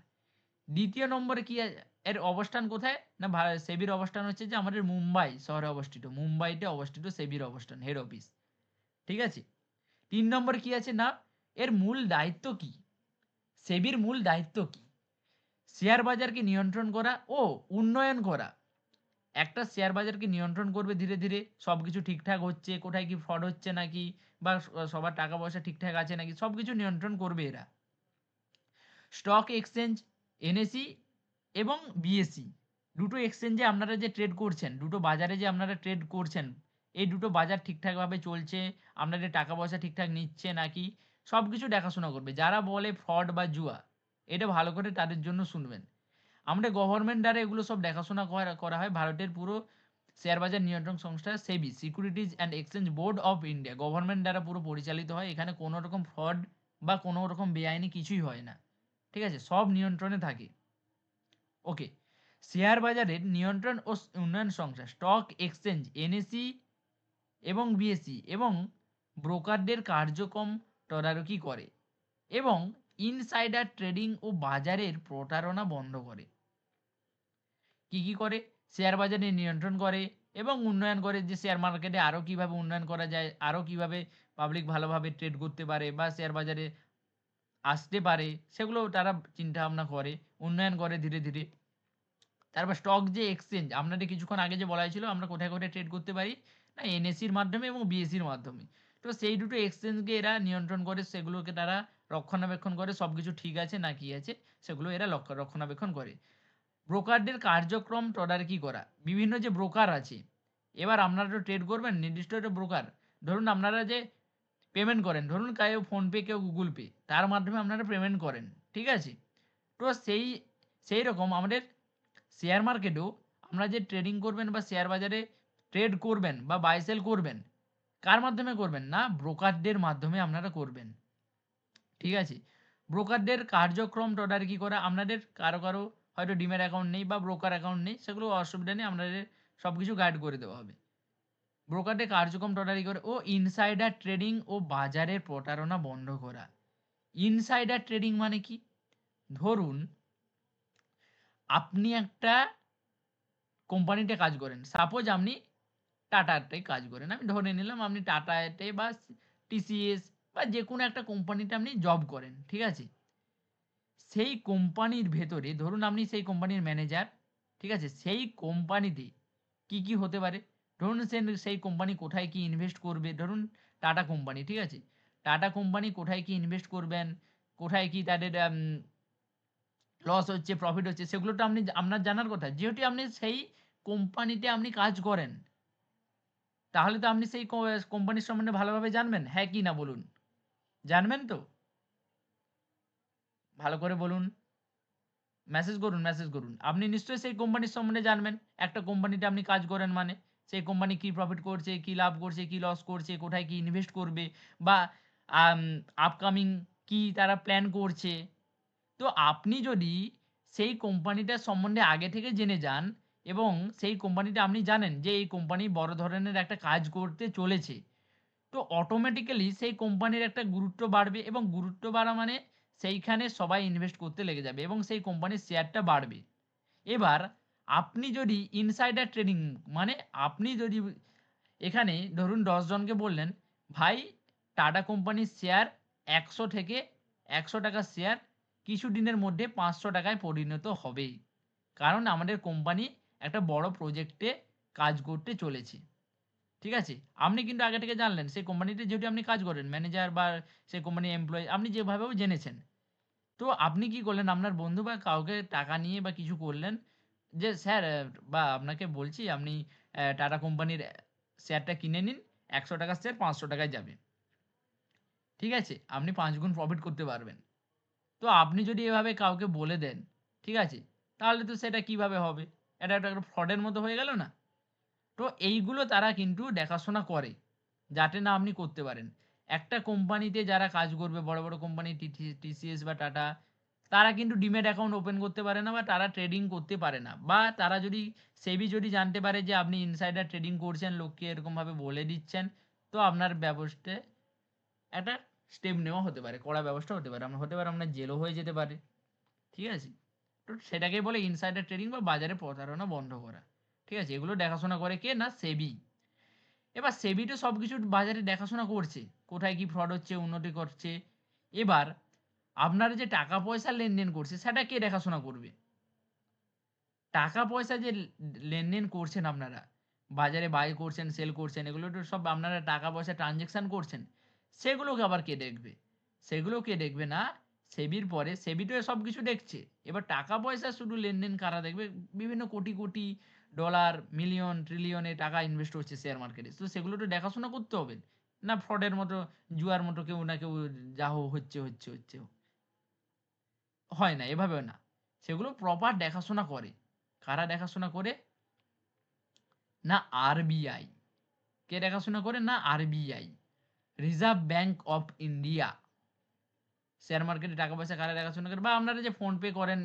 দ্বিতীয় নম্বরে কি এর অবস্থান কোথায় না, সেবির অবস্থান হচ্ছে যে আমাদের মুম্বাই শহরে অবস্থিত, মুম্বাইতে অবস্থিত সেবির অবস্থান, হেড অফিস। ঠিক আছে। ৩ নম্বরে কি আছে না, এর মূল দায়িত্ব কি, সেবির মূল দায়িত্ব কি, শেয়ার বাজারকে নিয়ন্ত্রণ করা ও উন্নয়ন করা। একটা শেয়ার বাজারকে নিয়ন্ত্রণ করবে ধীরে ধীরে, সবকিছু ঠিকঠাক হচ্ছে, কোথায় কি ফ্রড হচ্ছে নাকি, বা সবার টাকা পয়সা ঠিকঠাক আছে নাকি, সবকিছু নিয়ন্ত্রণ করবে এরা। স্টক এক্সচেঞ্জ, এনএসই এবং বিএসই, দুটো এক্সচেঞ্জে আপনারা যে ট্রেড করছেন, দুটো বাজারে যে আপনারা ট্রেড করছেন, এই দুটো বাজার ঠিকঠাকভাবে চলছে, আপনাদের টাকা পয়সা ঠিকঠাক নিচ্ছে নাকি, সব কিছু দেখাশোনা করবে। যারা বলে ফ্রড বা জুয়া, এটা ভালো করে তাদের জন্য শুনবেন। আমাদের গভর্নমেন্ট দ্বারা এগুলো সব দেখাশোনা করা হয়। ভারতের পুরো শেয়ার বাজার নিয়ন্ত্রণ সংস্থা SEBI, securities and exchange board of India, government দ্বারা পুরো পরিচালিত হয়। এখানে কোনো রকম ফ্রড বা কোনো রকম বেআইনি কিছুই হয় না। ঠিক আছে, সব নিয়ন্ত্রণে থাকে। ওকে। শেয়ার বাজারের নিয়ন্ত্রণ ও উন্নয়ন সংস্থা স্টক এক্সচেঞ্জ, এনএসই এবং বিএসই এবং ব্রোকারদের কার্যক্রম তদারকি করে এবং ইনসাইডার ট্রেডিং ও বাজারের প্রতারণা বন্ধ করে। কি কি করে, শেয়ার বাজারে নিয়ন্ত্রণ করে এবং উন্নয়ন করে, যে শেয়ার মার্কেটে আরও কিভাবে উন্নয়ন করা যায়, আরও কিভাবে পাবলিক ভালোভাবে ট্রেড করতে পারে বা শেয়ার বাজারে আসতে পারে, সেগুলো তারা চিন্তা ভাবনা করে, উন্নয়ন করে ধীরে ধীরে। তারপর স্টক যে এক্সচেঞ্জ, আপনাদের কিছুক্ষণ আগে যে বলা হয়েছিল আমরা কোথায় কোথায় ট্রেড করতে পারি না, এনএসির মাধ্যমে এবং বিএসির মাধ্যমে। তো সেই দুটো এক্সচেঞ্জকে এরা নিয়ন্ত্রণ করে, সেগুলোকে তারা রক্ষণাবেক্ষণ করে, সব কিছু ঠিক আছে না কি আছে সেগুলো এরা রক্ষণাবেক্ষণ করে। ব্রোকারদের কার্যক্রম তদারকি করা, বিভিন্ন যে ব্রোকার আছে, এবার আপনারা তো ট্রেড করবেন, নির্দিষ্ট একটা ব্রোকার, ধরুন আপনারা যে পেমেন্ট করেন, ধরুন কেউ ফোনপে কেউ গুগল পে, তার মাধ্যমে আপনারা পেমেন্ট করেন, ঠিক আছে। তো সেই রকম আমাদের শেয়ার মার্কেটেও আমরা যে ট্রেডিং করবেন বা শেয়ার বাজারে ট্রেড করবেন বা বাই সেল করবেন, কার মাধ্যমে করবেন না, ব্রোকারদের মাধ্যমে আপনারা করবেন। ঠিক আছে। ব্রোকারদের কার্যক্রম তদারকি করা, আপনাদের কারো কারো হয়তো ডিম্যাট অ্যাকাউন্ট নেই বা ব্রোকার অ্যাকাউন্ট নেই, সেগুলো অসুবিধা নেই, আপনাদের সব কিছু গাইড করে দেওয়া হবে। ব্রোকারদের কার্যক্রম তদারকি করে ও ইনসাইডার ট্রেডিং ও বাজারের প্রতারণা বন্ধ করা। ইনসাইডার ট্রেডিং মানে কি, ধরুন আপনি একটা কোম্পানিতে কাজ করেন, সাপোজ আপনি টাটাতে কাজ করেন, আমি ধরে নিলাম আপনি টাটাতে বা টিসিএস বা যে কোনো একটা কোম্পানিতে আপনি জব করেন, ঠিক আছে। সেই কোম্পানির ভেতরে ধরুন আপনি সেই কোম্পানির ম্যানেজার, ঠিক আছে। সেই কোম্পানিতে কি কি হতে পারে, ধরুন সেই কোম্পানি কোথায় কি ইনভেস্ট করবে, ধরুন টাটা কোম্পানি, ঠিক আছে। টাটা কোম্পানি কোথায় কি ইনভেস্ট করবেন, কোথায় কি তাদের লস হচ্ছে প্রফিট হচ্ছে, সেগুলো তো আপনি আপনার জানার কথা, যেহেতু আপনি সেই কোম্পানিতে আপনি কাজ করেন, তাহলে তো আপনি সেই কোম্পানির সম্বন্ধে ভালোভাবে জানবেন, হ্যাঁ কি না বলুন, জানবেন তো, ভালো করে বলুন, মেসেজ করুন, মেসেজ করুন। আপনি নিশ্চয়ই সেই কোম্পানির সম্বন্ধে জানবেন। একটা কোম্পানিতে আপনি কাজ করেন মানে, সেই কোম্পানি কি প্রফিট করছে, কি লাভ করছে, কি লস করছে, কোথায় কি ইনভেস্ট করবে বা আম আপকামিং কি তারা প্ল্যান করছে। তো আপনি যদি সেই কোম্পানিটার সম্বন্ধে আগে থেকে জেনে যান এবং সেই কোম্পানিটা আপনি জানেন যে এই কোম্পানি বড় ধরনের একটা কাজ করতে চলেছে, তো অটোমেটিক্যালি সেই কোম্পানির একটা গুরুত্ব বাড়বে এবং গুরুত্ব বাড়া মানে সেইখানে সবাই ইনভেস্ট করতে লেগে যাবে এবং সেই কোম্পানির শেয়ারটা বাড়বে। এবার আপনি যদি ইনসাইডার ট্রেডিং মানে আপনি যদি এখানে ধরুন ১০ জনকে বললেন, ভাই টাটা কোম্পানির শেয়ার ১০০ থেকে ৳১০০ শেয়ার কিছুদিনের মধ্যে ৳৫০০ পরিণত হবেই। কারণ আমাদের কোম্পানি একটা বড় প্রজেক্টে কাজ করতে চলেছে। ঠিক আছে? আপনি কিন্তু আগে থেকে জানলেন। সেই কোম্পানিতে যেহেতু আপনি কাজ করেন, ম্যানেজার বা সেই কোম্পানির এমপ্লয়ি আপনি যেভাবেও জেনেছেন। তো আপনি কি করলেন? আপনার বন্ধু বা কাউকে টাকা নিয়ে বা কিছু করলেন যে, "স্যার বা আপনাকে বলছি আপনি টাটা কোম্পানির শেয়ারটা কিনে নিন। ৳১০০ শেয়ার ৳৫০০ য় যাবে।" ঠিক আছে? আপনি ৫ গুণ প্রফিট করতে পারবেন। তো আপনি যদি এভাবে কাউকে বলে দেন, ঠিক আছে? তাহলে তো সেটা কিভাবে হবে? এটা একটা ফ্রডের মতো হয়ে গেল না? তো এইগুলো তারা কিন্তু দেখাশোনা করে, যাতে না আপনি করতে পারেন। একটা কোম্পানিতে যারা কাজ করবে বড়, বড় কোম্পানি TCS বা টাটা, তারা কিন্তু ডিম্যাট অ্যাকাউন্ট ওপেন করতে পারে না বা তারা ট্রেডিং করতে পারে না। বা তারা যদি সেবি যদি জানতে পারে যে আপনি ইনসাইডার ট্রেডিং করছেন, লোককে এরকমভাবে বলে দিচ্ছেন, তো আপনার ব্যবসায় একটা স্টেপ নেওয়া হতে পারে, কড়া ব্যবস্থা হতে পারে। হতে পারে আপনার জেলও হয়ে যেতে পারে। ঠিক আছে? তো সেটাকেই বলে ইনসাইডার ট্রেডিং বা বাজারে প্রতারণা বন্ধ করা। ঠিক আছে? এগুলো দেখাশোনা করে কে? না সেবি। এবার সেবি তো সবকিছু বাজারে দেখাশোনা করছে। কোথায় কি ফ্রড হচ্ছে, উন্নতি করছে। এবার আপনারা যে টাকা পয়সা লেনদেন করছে সেটা কে দেখাশোনা করবে? টাকা পয়সা যে লেনদেন করছেন আপনারা, বাজারে বাই করছেন, সেল করছেন, এগুলো তো সব আপনারা টাকা পয়সা ট্রান্সেকশন করছেন। সেগুলোকে আবার কে দেখবে? সেগুলো কে দেখবে না, সেবির পরে সেবি তো সবকিছু দেখছে। এবার টাকা পয়সা শুধু লেনদেন কারা দেখবে? বিভিন্ন কোটি, কোটি ডলার, মিলিয়ন, ট্রিলিয়ন টাকা ইনভেস্ট হচ্ছে শেয়ার মার্কেটে। তো সেগুলো তো দেখাশোনা করতে হবে। না ফ্রডের মতো, জুয়ার মতো কেউ না কেউ যা হচ্ছে। হয় না, এভাবেও না। সেগুলো প্রপার দেখাশোনা করে। কারা দেখাশোনা করে? না আরবিআই। কে দেখাশোনা করে? না RBI. Reserve bank of India. Share মার্কেটে টাকা পয়সা কারা দেখাশোনা করে? বা আপনারা যে ফোন পে করেন,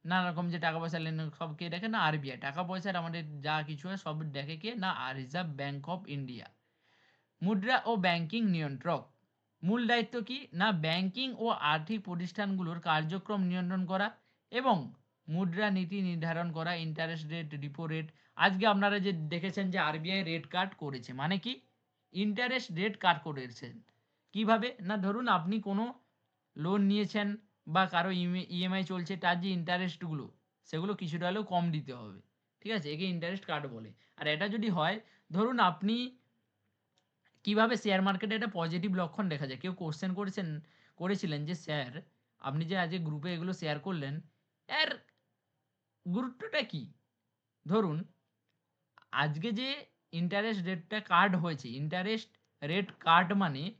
নানা রকম যে টাকা পয়সা লেনদেন সব কে দেখে? না আরবিআই। টাকা পয়সার আমাদের যা কিছু হয় সব দেখে কে? না রিজার্ভ ব্যাংক অফ ইন্ডিয়া। মুদ্রা ও ব্যাংকিং নিয়ন্ত্রক। মূল দায়িত্ব কি? না ব্যাংকিং ও আর্থিক প্রতিষ্ঠানগুলোর কার্যক্রম নিয়ন্ত্রণ করা এবং মুদ্রা নীতি নির্ধারণ করা, ইন্টারেস্ট রেট, রিপো রেট। আজকে আপনারা যে দেখেছেন যে আরবিআই রেট কাট করেছে। মানে কি? ইন্টারেস্ট রেট কাট করেছেন। কিভাবে? না ধরুন আপনি কোনো লোন নিয়েছেন বা কারো ইএমআই চলছে, তার যে ইন্টারেস্টগুলো সেগুলো কিছুটা হলেও কম দিতে হবে। ঠিক আছে? একে ইন্টারেস্ট কাট বলে। আর এটা যদি হয়, ধরুন আপনি কিভাবে শেয়ার মার্কেটে একটা পজিটিভ লক্ষণ দেখা যায়? কেউ কোয়েশ্চেন করেছিলেন যে, "স্যার, আপনি যে আজকে গ্রুপে এগুলো শেয়ার করলেন, এর গুরুত্বটা কি?" ধরুন, আজকে যে ইন্টারেস্ট রেটটা কাট হয়েছে, ইন্টারেস্ট রেট কাট মানে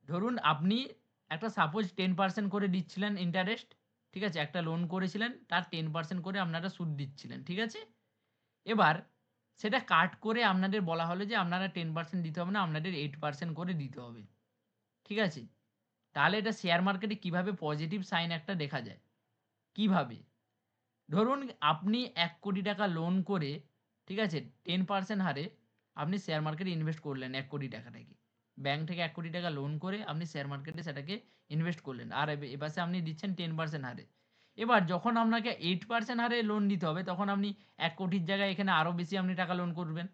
ধরুন আপনি একটা সাপোজ 10% করে দিচ্ছিলেন ইন্টারেস্ট, ঠিক আছে? একটা লোন করেছিলেন, তার 10% করে আপনারা সুদ দিচ্ছিলেন, ঠিক আছে? এবার সেটা কাট করে আপনাদের বলা হলো যে আপনারা 10% দিতে হবে না, আপনাদের 8% করে দিতে হবে। ঠিক আছে? তাহলে এটা শেয়ার মার্কেটে কিভাবে পজিটিভ সাইন একটা দেখা যায়? কিভাবে? ধরুন আপনি ৳১,০০,০০,০০০ লোন করে, ঠিক আছে? 10% হারে আপনি শেয়ার মার্কেটে ইনভেস্ট করলেন ৳১,০০,০০,০০০ ব্যাংক থেকে ৳১,০০,০০,০০০ লোন করে আপনি শেয়ার মার্কেটে সেটাকে ইনভেস্ট করলেন। আর এপাশে আপনি দিচ্ছেন 10% হারে। এবার যখন আপনাকে 8% হারে লোন দিতে হবে, তখন আপনি ১,০০,০০,০০০ জায়গায় এখানে আরো বেশি আপনি টাকা লোন করবেন।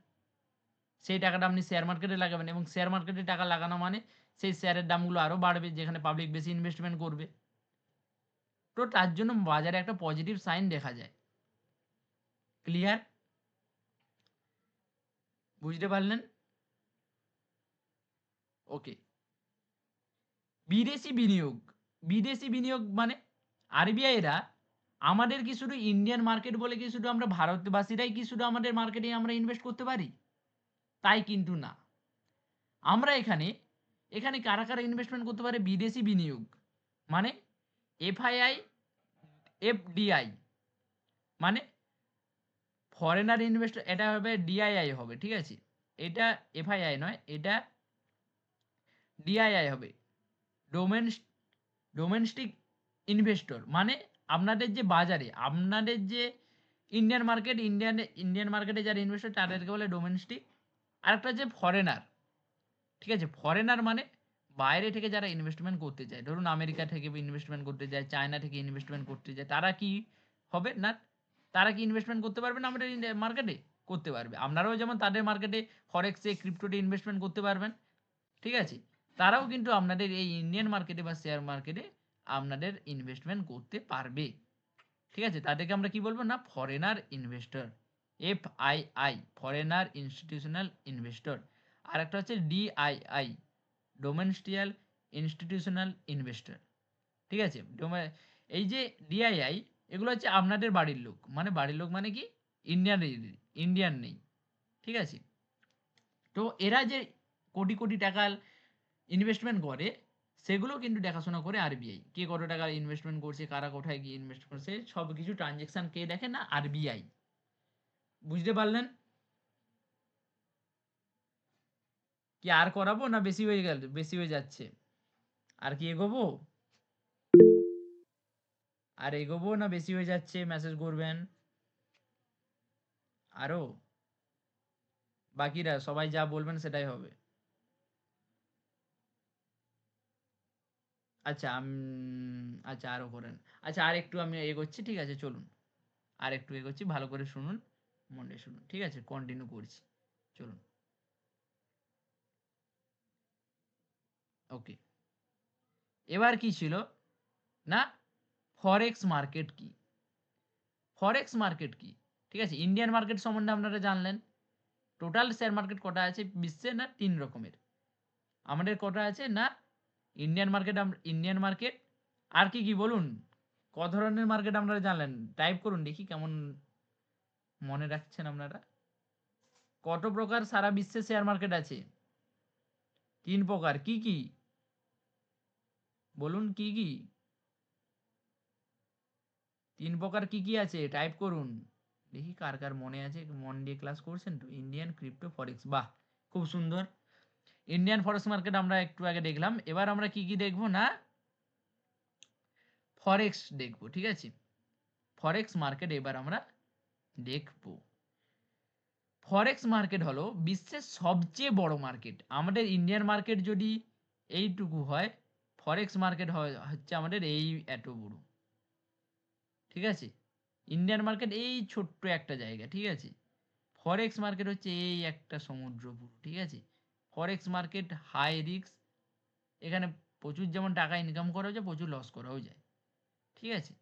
সেই টাকাটা আপনি শেয়ার মার্কেটে লাগাবেন এবং শেয়ার মার্কেটে টাকা লাগানো মানে সেই শেয়ারের দামগুলো আরো বাড়বে, যেখানে পাবলিক বেশি ইনভেস্টমেন্ট করবে। তো তার জন্য বাজারে একটা পজিটিভ সাইন দেখা যায়। ক্লিয়ার? বুঝতে পারলেন? ওকে। বিদেশি বিনিয়োগ। বিদেশি বিনিয়োগ মানে আরবিআই এরা আমাদের কি শুধু ইন্ডিয়ান মার্কেট বলে কি শুধু আমরা ভারতবাসীরাই কি শুধু আমাদের মার্কেটে আমরা ইনভেস্ট করতে পারি? তাই কিন্তু না। আমরা এখানে কারা ইনভেস্টমেন্ট করতে পারে? বিদেশি বিনিয়োগ। মানে এফআইআই, এফডিআই মানে ফরেনার ইনভেস্টর, এটা হবে ডিআইআই হবে। ঠিক আছে? এটা এফআইআই নয়, এটা ডিআইআই হবে। ডোমেনস ডোমেস্টিক ইনভেস্টর মানে আপনাদের যে বাজারে, আপনাদের যে ইন্ডিয়ান মার্কেটে যারা ইনভেস্টর তাদেরকে বলে ডোমেস্টিক। আরেকটা হচ্ছে ফরেনার। ঠিক আছে? ফরেনার মানে বাইরে থেকে যারা ইনভেস্টমেন্ট করতে চায়। ধরুন আমেরিকা থেকে ইনভেস্টমেন্ট করতে যায়, চায়না থেকে ইনভেস্টমেন্ট করতে যায়। তারা কি হবে? না তারা কি ইনভেস্টমেন্ট করতে পারবে না আমাদের মার্কেটে? করতে পারবে। আপনারাও যেমন তাদের মার্কেটে ফরেক্সে, ক্রিপ্টোতে ইনভেস্টমেন্ট করতে পারবেন। ঠিক আছে? তারাও কিন্তু আপনাদের এই ইন্ডিয়ান মার্কেটে বা শেয়ার মার্কেটে আপনাদের ইনভেস্টমেন্ট করতে পারবে। ঠিক আছে? তাদেরকে আমরা কি বলব? না foreigner investor. FII foreigner institutional investor. আরেকটা হচ্ছে ডিআইআই ডোমেস্টিয়াল ইনস্টিটিউশনাল ইনভেস্টর। ঠিক আছে? এই যে ডিআইআই এগুলো হচ্ছে আপনাদের বাড়ির লোক। মানে বাড়ির লোক মানে কি? ইন্ডিয়ান ইন্ডিয়ান নেই। ঠিক আছে? তো এরা যে কোটি, কোটি টাকা ইনভেস্টমেন্ট করে, সেগুলো কিন্তু দেখাশোনা করে আরবিআই। কে কত টাকা ইনভেস্টমেন্ট করছে, কারা কোথায় গিয়ে ইনভেস্ট করছে, সবকিছু ট্রানজ্যাকশন কে দেখে না? আরবিআই। বুঝতে পারলেন? কি আর করাবো না বেশি হয়ে গেল? বেশি হয়ে যাচ্ছে? আর কি এগোবো? আর এগোবো না বেশি হয়ে যাচ্ছে? মেসেজ করবেন। আরো? বাকিরা সবাই যা বলবেন সেটাই হবে। আচ্ছা, আচ্ছা আরো করেন। আচ্ছা আরেকটু আমি এগোচ্ছি, ঠিক আছে চলুন। আরেকটু এগোচ্ছি, ভালো করে শুনুন, মন দিয়ে শুনুন। ঠিক আছে? কন্টিনিউ করছি। চলুন। ওকে। এবার কি ছিল না, ফরেক্স মার্কেট কি? ফরেক্স মার্কেট কি? ঠিক আছে? ইন্ডিয়ান মার্কেট সম্বন্ধে আপনারা জানলেন। টোটাল শেয়ার মার্কেট কটা আছে বিশ্বে? না ৩ রকমের। আমাদের কটা আছে? না ইন্ডিয়ান মার্কেট আর কি বলুন? ক ধরনের মার্কেট আপনারা জানলেন? টাইপ করুন দেখি কেমন মনে রাখছেন আপনারা। কত প্রকার সারা বিশ্বে শেয়ার মার্কেট আছে? ৩ প্রকার। কি? বলুন কি? ৩ প্রকার কি আছে? টাইপ করুন। দেখি কার মনে আছে, মন দিয়ে ক্লাস করছেন তো? ইন্ডিয়ান ক্রিপ্টো ফরেক্স, বাহ! খুব সুন্দর। ইন্ডিয়ান ফরেক্স মার্কেট আমরা একটু আগে দেখলাম। এবার আমরা কি দেখব না, ফরেক্স দেখব। ঠিক আছে? ফরেক্স মার্কেট এবার আমরা দেখব। ফরেক্স মার্কেট হলো বিশ্বের সবচেয়ে বড় মার্কেট। আমাদের ইন্ডিয়ান মার্কেট যদি এইটুকু হয়, ফরেক্স মার্কেট হচ্ছে আমাদের এই এত বড়। ঠিক আছে? ইন্ডিয়ান মার্কেট এই ছোট্ট একটা জায়গা। ঠিক আছে? ফরেক্স মার্কেট হচ্ছে এই একটা সমুদ্র পুরো। ঠিক আছে? ফরেক্স মার্কেট হাই রিস্ক, এখানে প্রচুর যেমন টাকা ইনকাম করা যায়, প্রচুর লস করাও যায়। ঠিক আছে?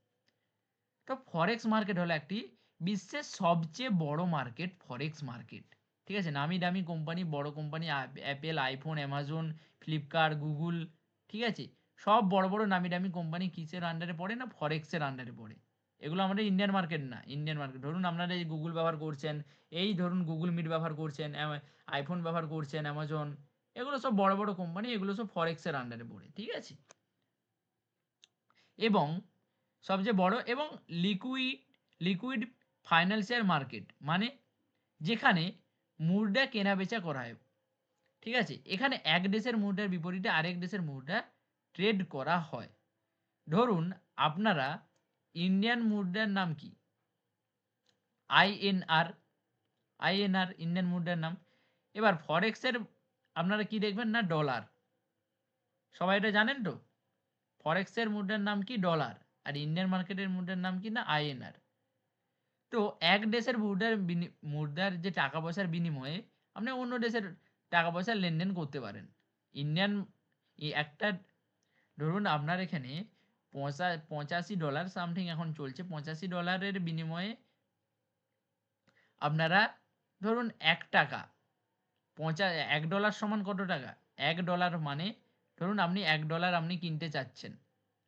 তো ফরেক্স মার্কেট হলো একটি বিশ্বের সবচেয়ে বড় মার্কেট, ফরেক্স মার্কেট। ঠিক আছে? নামি দামি কোম্পানি, বড় company, Apple, iPhone, Amazon, Flipkart, Google, ঠিক আছে? সব বড় নামি দামি কোম্পানি কিসের আন্ডারে পড়ে? না ফরেক্সের আন্ডারে পড়ে। এগুলো আমাদের ইন্ডিয়ান মার্কেট না। ইন্ডিয়ান মার্কেট ধরুন আপনারা এই গুগল ব্যবহার করছেন, এই ধরুন গুগল মিট ব্যবহার করছেন, আইফোন ব্যবহার করছেন, অ্যামাজন, এগুলো সব বড় কোম্পানি, এগুলো সব ফরেক্সের আন্ডারে পড়ে। ঠিক আছে? এবং সবচেয়ে বড় এবং লিকুইড ফাইন্যান্সিয়াল মার্কেট, মানে যেখানে মুদ্রা কেনাবেচা করা হয়। ঠিক আছে? এখানে এক দেশের মুদ্রার বিপরীতে আরেক দেশের মুদ্রা ট্রেড করা হয়। ধরুন আপনারা ইন্ডিয়ান মুদ্রার নাম কি? আইএনআর। ইন্ডিয়ান মুদ্রার নাম। এবার ফরেক্সের আপনারা কি দেখবেন? না ডলার। সবাই এটা জানেন তো? ফরেক্সের মুদ্রার নাম কি? ডলার। আর ইন্ডিয়ান মার্কেটের মুদ্রার নাম কি? না আইএনআর। তো এক দেশের মুদ্রার যে টাকা পয়সার বিনিময়ে আপনি অন্য দেশের টাকা পয়সার লেনদেন করতে পারেন। ইন্ডিয়ান একটা ধরুন আপনার এখানে $85 সামথিং এখন চলছে। $85 বিনিময়ে আপনারা ধরুন $1, $1 সমান কত টাকা? $1 মানে ধরুন আপনি $1 আপনি কিনতে চাচ্ছেন।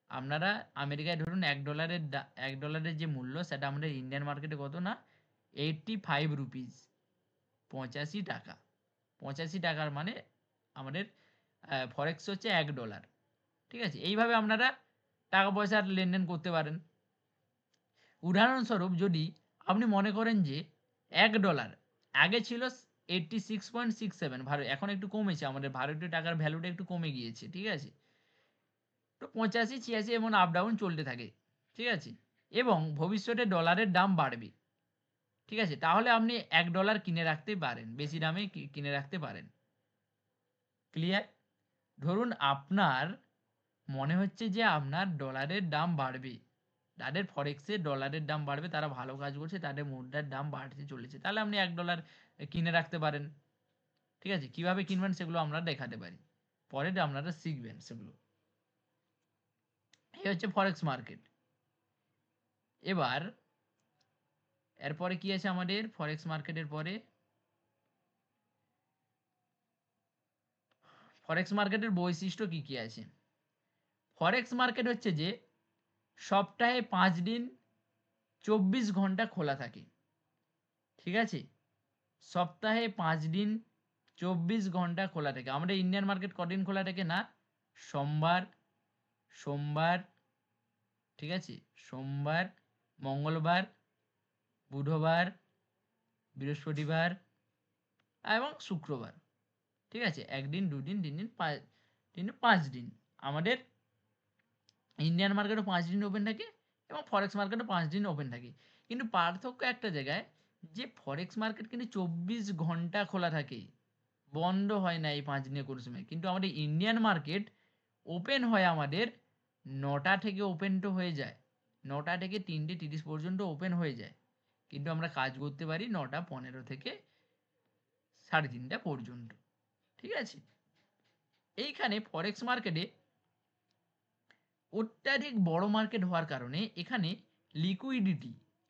আপনারা আমেরিকায় ধরুন $1 যে মূল্য সেটা আমাদের ইন্ডিয়ান মার্কেটে কত? না 85 রুপিস, 85 টাকা। 85 টাকার মানে আমাদের ফরেক্স হচ্ছে $1। ঠিক আছে? এইভাবে আপনারা টাকা পয়সার লেনদেন করতে পারেন। উদাহরণস্বরূপ যদি আপনি মনে করেন যে $1 আগে ছিল 86.67, এখন একটু কমেছে, আমাদের ভারতীয় টাকার ভ্যালুটা একটু কমে গিয়েছে। ঠিক আছে? তো 85, 86 এমন আপ ডাউন চলতে থাকে। ঠিক আছে? এবং ভবিষ্যতে ডলারের দাম বাড়বে। ঠিক আছে? তাহলে আপনি $1 কিনে রাখতে পারেন। বেশি দামে কিনে রাখতে পারেন। ক্লিয়ার? ধরুন আপনার মনে হচ্ছে যে আপনার ডলারের দাম বাড়বে। যাদের ফরেক্সে ডলারের দাম বাড়বে, তারা ভালো কাজ করছে, তাদের মুদ্রার দাম বাড়তে চলেছে। তাহলে আপনি $1 কিনে রাখতে পারেন। ঠিক আছে? কিভাবে কিনবেন সেগুলো আমরা দেখাতে পারি। পরে আপনারা শিখবেন সেগুলো। এই হচ্ছে ফরেক্স মার্কেট। এবার এরপরে কি আছে আমাদের ফরেক্স মার্কেটের পরে? ফরেক্স মার্কেটের বৈশিষ্ট্য কি আছে? ফরেক্স মার্কেট হচ্ছে যে সপ্তাহে 5 দিন 24 ঘন্টা খোলা থাকে। ঠিক আছে? সপ্তাহে 5 দিন 24 ঘন্টা খোলা থাকে। আমাদের ইন্ডিয়ান মার্কেট কদিন খোলা থাকে? না সোমবার, সোমবার, ঠিক আছে, সোমবার, মঙ্গলবার, বুধবার, বৃহস্পতিবার এবং শুক্রবার। ঠিক আছে, 1 দিন 2 দিন 3 দিন 5 দিন আমাদের ইন্ডিয়ান মার্কেটও 5 দিন ওপেন থাকে এবং ফরেক্স মার্কেটও 5 দিন ওপেন থাকে। কিন্তু পার্থক্য একটা জায়গায়, যে ফরেক্স মার্কেট কিন্তু 24 ঘন্টা খোলা থাকে, বন্ধ হয় না এই 5 দিনের কোনো সময়। কিন্তু আমাদের ইন্ডিয়ান মার্কেট ওপেন হয় আমাদের 9টা থেকে ওপেন তো হয়ে যায়। 9টা থেকে 3:30 পর্যন্ত ওপেন হয়ে যায়। কিন্তু আমরা কাজ করতে পারি 9টা 15 থেকে 3:30 পর্যন্ত। ঠিক আছে? এইখানে ফরেক্স মার্কেটে অত্যাধিক বড় মার্কেট হওয়ার কারণে এখানে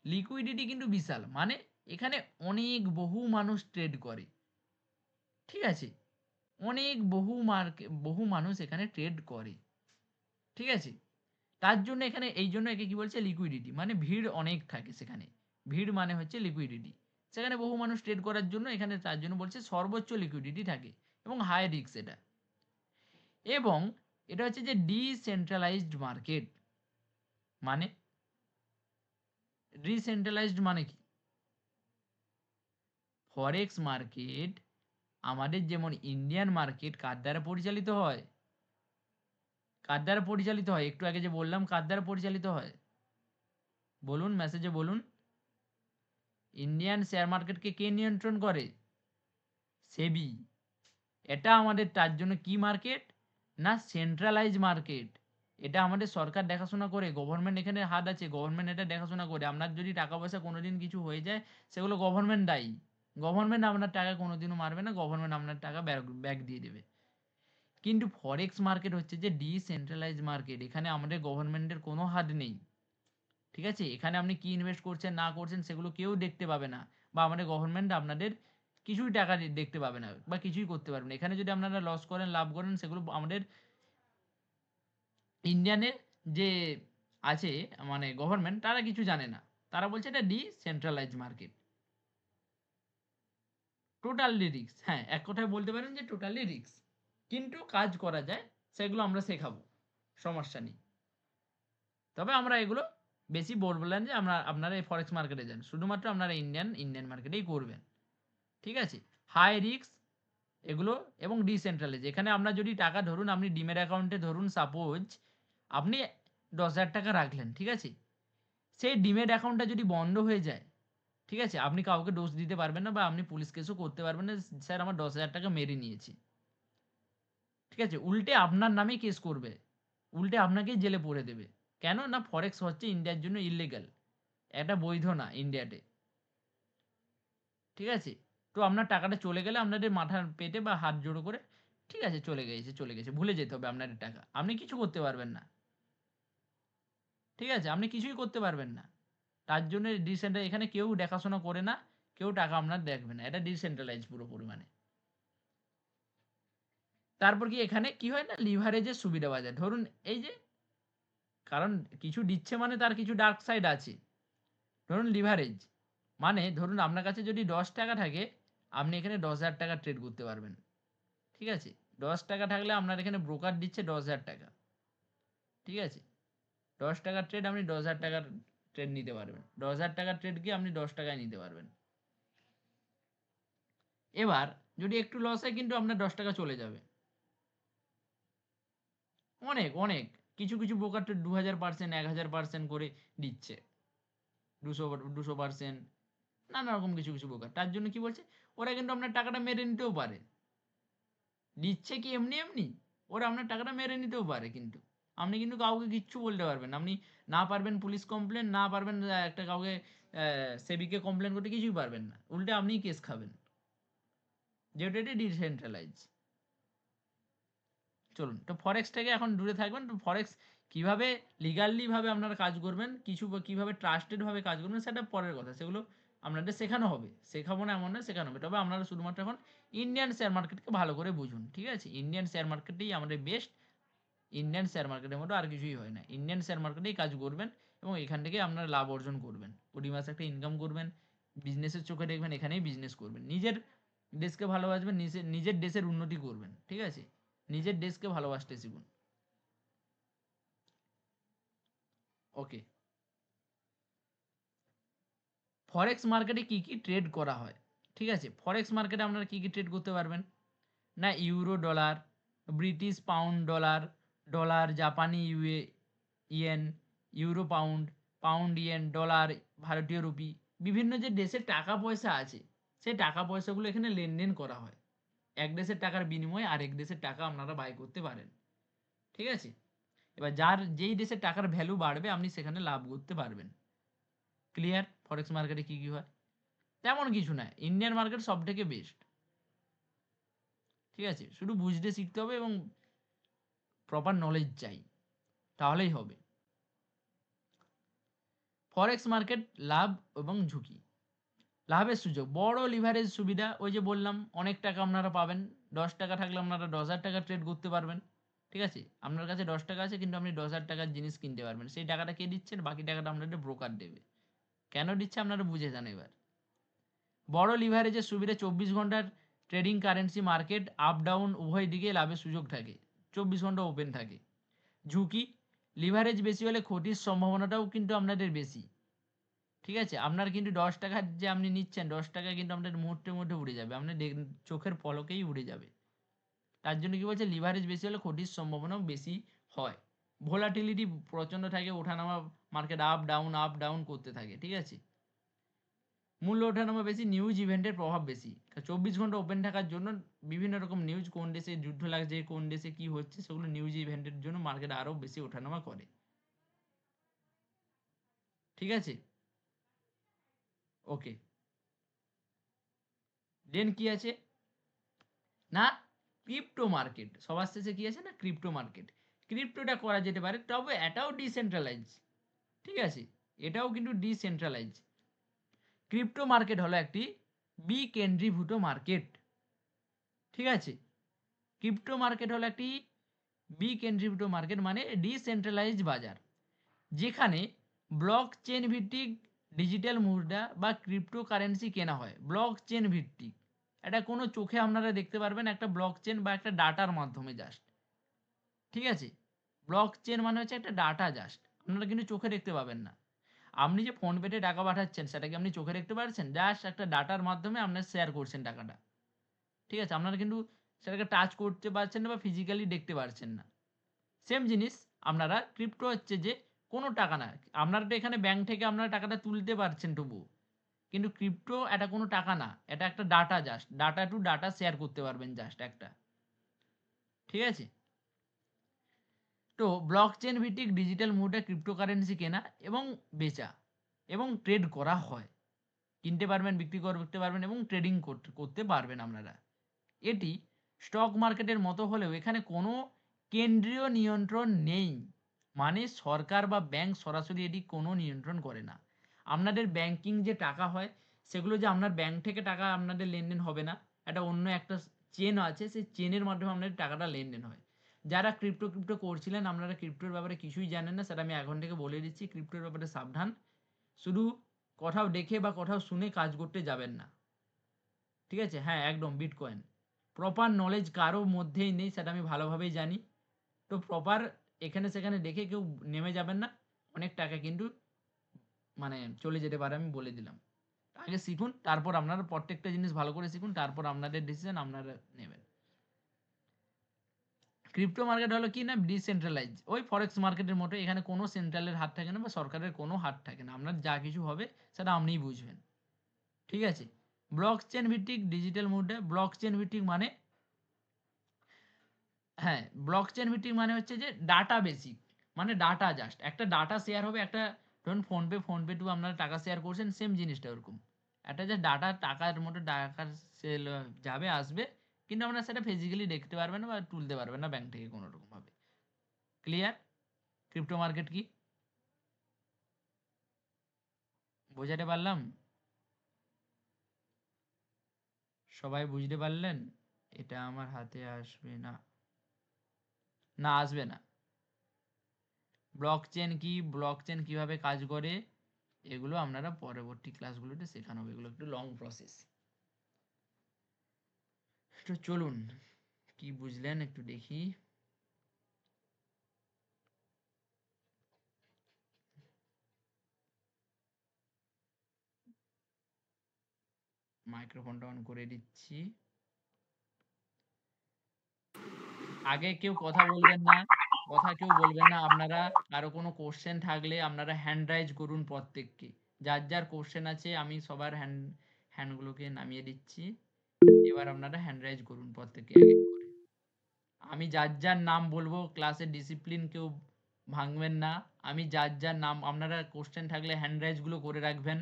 লিকুইডিটি কিন্তু বিশাল। মানে এখানে অনেক বহু মানুষ ট্রেড করে। ঠিক আছে? অনেক বহু মানুষ এখানে ট্রেড করে। ঠিক আছে? তার জন্য এখানে এইজন্য একে কি বলছে? লিকুইডিটি। মানে ভিড় অনেক থাকে সেখানে। ভিড় মানে হচ্ছে লিকুইডিটি। সেখানে বহু মানুষ ট্রেড করার জন্য এখানে তার জন্য বলছে সর্বোচ্চ লিকুইডিটি থাকে এবং হাই রিস্ক এটা। এবং এটা হচ্ছে যে ডিসেন্ট্রালাইজড মার্কেট। মানে ডিসেন্ট্রালাইজড মানে কি? ফরেক্স মার্কেট আমাদের যেমন ইন্ডিয়ান মার্কেট কার দ্বারা পরিচালিত হয়? কার দ্বারা পরিচালিত হয়? একটু আগে যে বললাম কার দ্বারা পরিচালিত হয়? বলুন, মেসেজে বলুন। ইন্ডিয়ান শেয়ার মার্কেটকে কে নিয়ন্ত্রণ করে? সেবি। এটা আমাদের তার জন্য কি মার্কেট? না সেন্ট্রালাইজ মার্কেট। এটা আমাদের সরকার দেখাশোনা করে, গভর্নমেন্ট এখানে হাত আছে, গভর্নমেন্ট এটা দেখাশোনা করে। আপনার যদি টাকা পয়সা কোনোদিন কিছু হয়ে যায়, সেগুলো গভর্নমেন্ট দায়ী। গভর্নমেন্ট আপনার টাকা কোনোদিনও মারবে না, গভর্নমেন্ট আপনার টাকা ব্যাক দিয়ে দেবে। কিন্তু ফরেক্স মার্কেট হচ্ছে যে ডিসেন্ট্রালাইজ মার্কেট। এখানে আমাদের গভর্নমেন্টের কোনো হাত নেই। ঠিক আছে? এখানে আপনি কি ইনভেস্ট করছেন না করছেন সেগুলো কেউ দেখতে পাবে না, বা আমাদের গভর্নমেন্ট আপনাদের কিছুই টাকা দেখতে পাবে না বা কিছুই করতে পারবে না। এখানে যদি আপনারা লস করেন লাভ করেন সেগুলো আমাদের ইন্ডিয়ানের যে আছে মানে গভর্নমেন্ট তারা কিছু জানে না। তারা বলছে এটা ডিসেন্ট্রালাইজ মার্কেট। Totally risk. হ্যাঁ, এক কথায় বলতে পারেন যে টোটালি রিস্ক। কিন্তু কাজ করা যায়, সেগুলো আমরা শেখাবো। সমস্যা নেই। তবে আমরা এগুলো বেশি বলবেন যে আপনারা এই ফরেক্স মার্কেটে যান। শুধুমাত্র আপনারা ইন্ডিয়ান মার্কেটেই করবেন। ঠিক আছে? হাই রিস্ক এগুলো এবং ডিসেন্ট্রালাইজ। এখানে আপনার যদি টাকা ধরুন আপনি ডিমের অ্যাকাউন্টে ধরুন সাপোজ আপনি 10,000 টাকা রাখলেন। ঠিক আছে? সেই ডিমেট অ্যাকাউন্টটা যদি বন্ধ হয়ে যায়, ঠিক আছে? আপনি কাউকে দোষ দিতে পারবেন না বা আপনি পুলিশ কেসও করতে পারবেন না, স্যার আমার 10,000 টাকা মেরে নিয়েছে। ঠিক আছে? উল্টে আপনার নামেই কেস করবে। উল্টে আপনাকেই জেলে পুরে দেবে। কেন? না ফরেক্স হচ্ছে ইন্ডিয়ার জন্য ইল্লিগাল। এটা বৈধ না ইন্ডিয়াতে। ঠিক আছে? তো আপনার টাকাটা চলে গেলে আপনাদের মাথা পেতে বা হাত জোড়ো করে, ঠিক আছে চলে গেছে। ভুলে যেতে হবে আপনাদের টাকা। আপনি কিছু করতে পারবেন না। ঠিক আছে? আপনি কিছুই করতে পারবেন না। তার জন্য এখানে কেউ দেখাশোনা করে না, কেউ টাকা আপনার দেখবে না। এটা ডিসেন্ট্রালাইজ পুরোপুরি মানে। তারপর কি এখানে কি হয় না লিভারেজের সুবিধা পাওয়া যায়। ধরুন এই যে কারণ কিছু দিচ্ছে মানে তার কিছু ডার্ক সাইড আছে। ধরুন লিভারেজ মানে ধরুন আপনার কাছে যদি 10 টাকা থাকে, আপনি এখানে 10,000 টাকা ট্রেড করতে পারবেন। ঠিক আছে? 10 টাকা থাকলে আপনার এখানে ব্রোকার দিচ্ছে 10,000 টাকা। ঠিক আছে? 10 টাকার ট্রেড আপনি 10,000 টাকার ট্রেড নিতে পারবেন। 10,000 টাকার ট্রেডকে আপনি 10 টাকায় নিতে পারবেন। এবার যদি একটু লস হয় কিন্তু আপনার 10 টাকা চলে যাবে। অনেক কিছু ব্রোকার তো 2000% 1000% করে দিচ্ছে। 200% নানা রকম কিছু ব্রোকার। তার জন্য কি বলছে? ওরা কিন্তু আপনার টাকাটা মেরে নিতেও পারে। দিচ্ছে কি এমনি? ওরা আপনার টাকাটা মেরে নিতেও পারে কিন্তু। আপনি কিন্তু কাউকে কিচ্ছু বলতে পারবেন না। আপনি না পারবেন পুলিশ কমপ্লেন, না পারবেন একটা কাউকে সেবিকে কমপ্লেন করতে, কিছুই পারবেন না। উল্টে আপনিই কেস খাবেন। যেহেতু এটা ডিসেন্ট্রালাইজ। চলুন তো ফরেক্স থেকে এখন দূরে থাকবেন। তো ফরেক্স কিভাবে লিগালি ভাবে আপনারা কাজ করবেন, কিভাবে ট্রাস্টেড ভাবে কাজ করবেন সেটা পরের কথা। সেগুলো আপনাদের শেখানো হবে। শেখাবো না এমন না, শেখানো হবে। তবে আপনারা শুধুমাত্র এখন ইন্ডিয়ান শেয়ার মার্কেটকে ভালো করে বুঝুন। ঠিক আছে? ইন্ডিয়ান শেয়ার মার্কেটেই আমাদের বেস্ট। ইন্ডিয়ান শেয়ার মার্কেটের মতো আর কিছুই হয় না। ইন্ডিয়ান শেয়ার মার্কেটেই কাজ করবেন এবং এখান থেকে আপনারা লাভ অর্জন করবেন। প্রতি মাসে একটা ইনকাম করবেন। বিজনেসের চোখে দেখবেন, এখানেই বিজনেস করবেন। নিজের দেশকে ভালোবাসবেন, নিজের দেশের উন্নতি করবেন। ঠিক আছে? নিজের দেশকে ভালোবাসতে শিখুন। ওকে, ফরেক্স মার্কেটে কি কি ট্রেড করা হয়? ঠিক আছে, ফরেক্স মার্কেটে আপনারা কি কি ট্রেড করতে পারবেন? না euro dollar, British pound dollar, dollar জাপানি yen, euro pound, pound yen, dollar, ভারতীয় রুপি, বিভিন্ন যে দেশের টাকা পয়সা আছে সেই টাকা পয়সাগুলো এখানে লেনদেন করা হয়। এক দেশের টাকার বিনিময়ে আরেক দেশের টাকা আপনারা বাই করতে পারেন। ঠিক আছে, এবার যেই দেশের টাকার ভ্যালু বাড়বে আপনি সেখানে লাভ করতে পারবেন। ক্লিয়ার? ফরেক্স মার্কেটে কি কি হয়? তেমন কিছু না, ইন্ডিয়ান মার্কেট সব থেকে বেস্ট। ঠিক আছে, শুধু বুঝতে শিখতে হবে এবং প্রপার নলেজ চাই, তাহলেই হবে। ফরেক্স মার্কেট লাভ এবং ঝুঁকি। লাভের সুযোগ, বড় লিভারেজ সুবিধা, ওই যে বললাম অনেক টাকা আপনারা পাবেন। 10 টাকা থাকলে আপনারা 10,000 টাকা ট্রেড করতে পারবেন। ঠিক আছে, আপনার কাছে 10 টাকা আছে কিন্তু আপনি 10,000 টাকার জিনিস কিনতে পারবেন। সেই টাকাটা কে দিচ্ছেন? বাকি টাকাটা আপনাদের ব্রোকার দেবে। কেন দিচ্ছে আপনারা বুঝে যান এবার। বড় লিভারেজের সুবিধা, 24 ঘন্টার trading, currency market up down উভয় দিকে লাভের সুযোগ থাকে, 24 ঘন্টা ওপেন থাকে। ঝুঁকি, লিভারেজ বেশি হলে ক্ষতির সম্ভাবনাটাও কিন্তু আপনাদের বেশি। ঠিক আছে, আপনার কিন্তু 10 টাকার যে আপনি নিচ্ছেন, 10 টাকা কিন্তু আপনার মুহূর্তের মধ্যে উড়ে যাবে, আপনার চোখের পলকেই উড়ে যাবে। তার জন্য কি বলছে, লিভারেজ বেশি হলে ক্ষতির সম্ভাবনাও বেশি হয়। ভোলাটিলিটি প্রচণ্ড থাকে, ওঠানামা, মার্কেট আপ ডাউন করতে থাকে। ঠিক আছে, মূল্য ওঠানামা বেশি, নিউজ ইভেন্টের প্রভাব বেশি। 24 ঘন্টা ওপেন থাকার জন্য বিভিন্ন রকম নিউজ, কোন দেশে যুদ্ধ লাগছে, কোন দেশে কি হচ্ছে, সেগুলো নিউজ ইভেন্টের জন্য মার্কেট আরও বেশি ওঠানামা করে। ঠিক আছে, ওকে। দেন কি আছে না ক্রিপ্টো মার্কেট, সবার শেষে কি আছে না ক্রিপ্টো মার্কেট। ক্রিপ্টোটা করা যেতে পারে, তবে এটাও ডিসেন্ট্রালাইজ। ঠিক আছে, এটাও কিন্তু ডিসেন্ট্রালাইজ। ক্রিপ্টো মার্কেট হলো একটি বিকেন্দ্রীভূত মার্কেট। ঠিক আছে, ক্রিপ্টো মার্কেট হলো একটি বিকেন্দ্রীভূত মার্কেট, মানে ডিসেন্ট্রালাইজ বাজার, যেখানে ব্লক চেন ভিত্তিক ডিজিটাল মুদ্রা বা ক্রিপ্টো কারেন্সি কেনা হয়। ব্লক চেন ভিত্তিক, এটা কোনো চোখে আপনারা দেখতে পারবেন একটা ব্লক চেন বা একটা ডাটার মাধ্যমে জাস্ট। ঠিক আছে, ব্লক চেন মানে হচ্ছে একটা ডাটা জাস্ট, আপনারা কিন্তু চোখে দেখতে পাবেন না। আপনি যে ফোনপেতে টাকা পাঠাচ্ছেন সেটা কি আপনি চোখে দেখতে পাচ্ছেন? জাস্ট একটা ডাটার মাধ্যমে আপনার শেয়ার করছেন টাকাটা। ঠিক আছে, আপনারা কিন্তু সেটাকে টাচ করতে পারছেন না বা ফিজিক্যালি দেখতে পারছেন না। সেম জিনিস আপনারা ক্রিপ্টো হচ্ছে যে কোনো টাকা না, আপনারা তো এখানে ব্যাংক থেকে আপনারা টাকাটা তুলতে পারছেন তবুও, কিন্তু ক্রিপ্টো এটা কোনো টাকা না, এটা একটা data just, data to data share করতে পারবেন জাস্ট একটা। ঠিক আছে, তো ব্লক চেন ভিত্তিক ডিজিটাল মুদ্রা ক্রিপ্টোকারেন্সি কেনা এবং বেচা এবং ট্রেড করা হয়। কিনতে পারবেন, বিক্রি করতে পারবেন এবং ট্রেডিং করতে পারবেন আপনারা। এটি স্টক মার্কেটের মতো হলেও এখানে কোনো কেন্দ্রীয় নিয়ন্ত্রণ নেই, মানে সরকার বা ব্যাংক সরাসরি এটি কোনো নিয়ন্ত্রণ করে না। আপনাদের ব্যাংকিং যে টাকা হয় সেগুলো যে আপনার ব্যাংক থেকে টাকা আপনাদের লেনদেন হবে না, এটা অন্য একটা চেন আছে, সেই চেনের মাধ্যমে আপনাদের টাকাটা লেনদেন হয়। যারা ক্রিপ্টো করছিলেন, আপনারা ক্রিপ্টোর ব্যাপারে কিছুই জানেন না, সেটা আমি এখন থেকে বলে দিচ্ছি, ক্রিপ্টোর ব্যাপারে সাবধান। শুধু কোথাও দেখে বা কোথাও শুনে কাজ করতে যাবেন না। ঠিক আছে, হ্যাঁ একদম বিটকয়েন প্রপার নলেজ কারো মধ্যেই নেই, সেটা আমি ভালোভাবেই জানি। তো প্রপার এখানে সেখানে দেখে কেউ নেমে যাবেন না, অনেক টাকা কিন্তু মানে চলে যেতে পারে, আমি বলে দিলাম। আগে শিখুন, তারপর আপনারা প্রত্যেকটা জিনিস ভালো করে শিখুন, তারপর আপনাদের ডিসিশন আপনারা নেবেন। ক্রিপ্টো মার্কেট হলো কি না ডিসেন্ট্রালাইজ, ওই ফরেক্স মার্কেটের মতো, এখানে কোনো সেন্ট্রালের হাত থাকে না বা সরকারের কোনো হাত থাকে না, আপনার যা কিছু হবে সেটা আপনিই বুঝবেন। ঠিক আছে, ব্লক চেন ভিত্তিক ডিজিটাল মুদ্রা, ব্লক চেন ভিত্তিক মানে হ্যাঁ, ব্লকচেন ভিত্তিক মানে হচ্ছে যে ডাটা বেসিক, মানে ডাটা জাস্ট একটা ডাটা শেয়ার হবে, একটা ধরুন ফোনপে টু আপনারা টাকা শেয়ার করছেন, সেম জিনিসটা ওরকম একটা যে ডাটা, টাকার মতো টাকার সেল যাবে আসবে, কিন্তু আপনারা সেটা ফিজিক্যালি দেখতে পারবেন না বা তুলতে পারবেন না ব্যাংক থেকে কোনো রকম ভাবে। ক্লিয়ার? ক্রিপ্টো মার্কেট কি বোঝাতে পারলাম? সবাই বুঝতে পারলেন? এটা আমার হাতে আসবে না, না আসবে না। ব্লকচেন কি, ব্লকচেন কিভাবে কাজ করে, এগুলো আপনারা পরবর্তী ক্লাসগুলোতে শেখানো হবে, এগুলো একটু লং প্রসেস। তো চলুন, কি বুঝলেন একটু দেখি। মাইক্রোফোনটা অন করে দিচ্ছি। আগে কেউ কথা বলবেন না, কেউ বলবেন না। আপনারা কারো কোনো কোশ্চেন থাকলে আপনারা হ্যান্ড রাইজ করুন প্রত্যেককে। যার কোশ্চেন আছে আমি সবার হ্যান্ডগুলোকে নামিয়ে দিচ্ছি। এবার আপনারা হ্যান্ড রাইজ করুন প্রত্যেকে এক এক করে। আমি যার নাম বলবো, ক্লাসের ডিসিপ্লিন কেউ ভাঙবেন না। আমি যার নাম, আপনারা কোশ্চেন থাকলে হ্যান্ড রাইজ গুলো করে রাখবেন।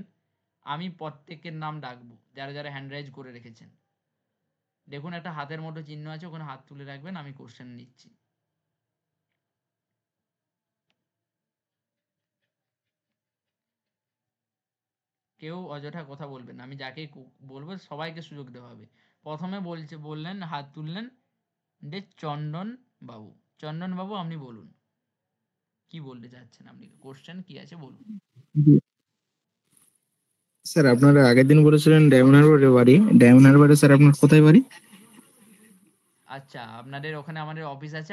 আমি প্রত্যেকের নাম ডাকবো যারা হ্যান্ড রাইজ করে রেখেছেন। দেখুন একটা হাতের মতো চিহ্ন আছে, ওখানে হাত তুলে রাখবেন, আমি কোশ্চেন নিচ্ছি। কেউ অযথা কথা বলবেন না। আমি যাকে বলবো সবাইকে সুযোগ দেওয়া হবে। প্রথমে বললেন, হাত তুললেন যে চন্দন বাবু। চন্দন বাবু আপনি বলুন, কি বলতে চাচ্ছেন আপনি? কোশ্চেন কি আছে বলুন। স্যার আপনারা আগের দিন বলেছিলেন ডায়মন্ড হারবারে বাড়ি। ডায়মন্ড হারবারে স্যার আপনার কোথায় বাড়ি? আচ্ছা, আপনাদের ওখানে আমাদের অফিস আছে।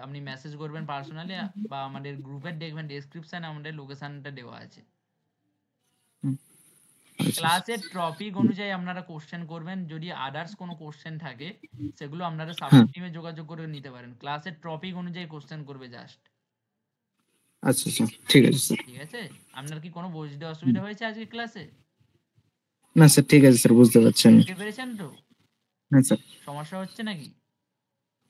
আপনি মেসেজ করবেন পার্সোনালি, বা আমাদের গ্রুপের দেখবেন ডেসক্রিপশনে আমাদের লোকেশনটা দেওয়া আছে। আচ্ছা ক্লাসের টপিক অনুযায়ী আপনারা কোশ্চেন করবেন। যদি আদার্স কোনো কোশ্চেন থাকে সেগুলো আপনারা হ্যাঁ সাপোর্ট টিমে যোগাযোগ করে নিতে পারেন। ক্লাসের টপিক অনুযায়ী কোশ্চেন করবে জাস্ট। আচ্ছা আচ্ছা, ঠিক আছে স্যার। ঠিক আছে? আপনার কি কোনো বুঝতে অসুবিধা হয়েছে আজকে ক্লাসে? না স্যার, ঠিক আছে স্যার, বুঝতে পারছি আমি। বুঝতে পেরেছেন তো? হ্যাঁ স্যার। সমস্যা হচ্ছে নাকি?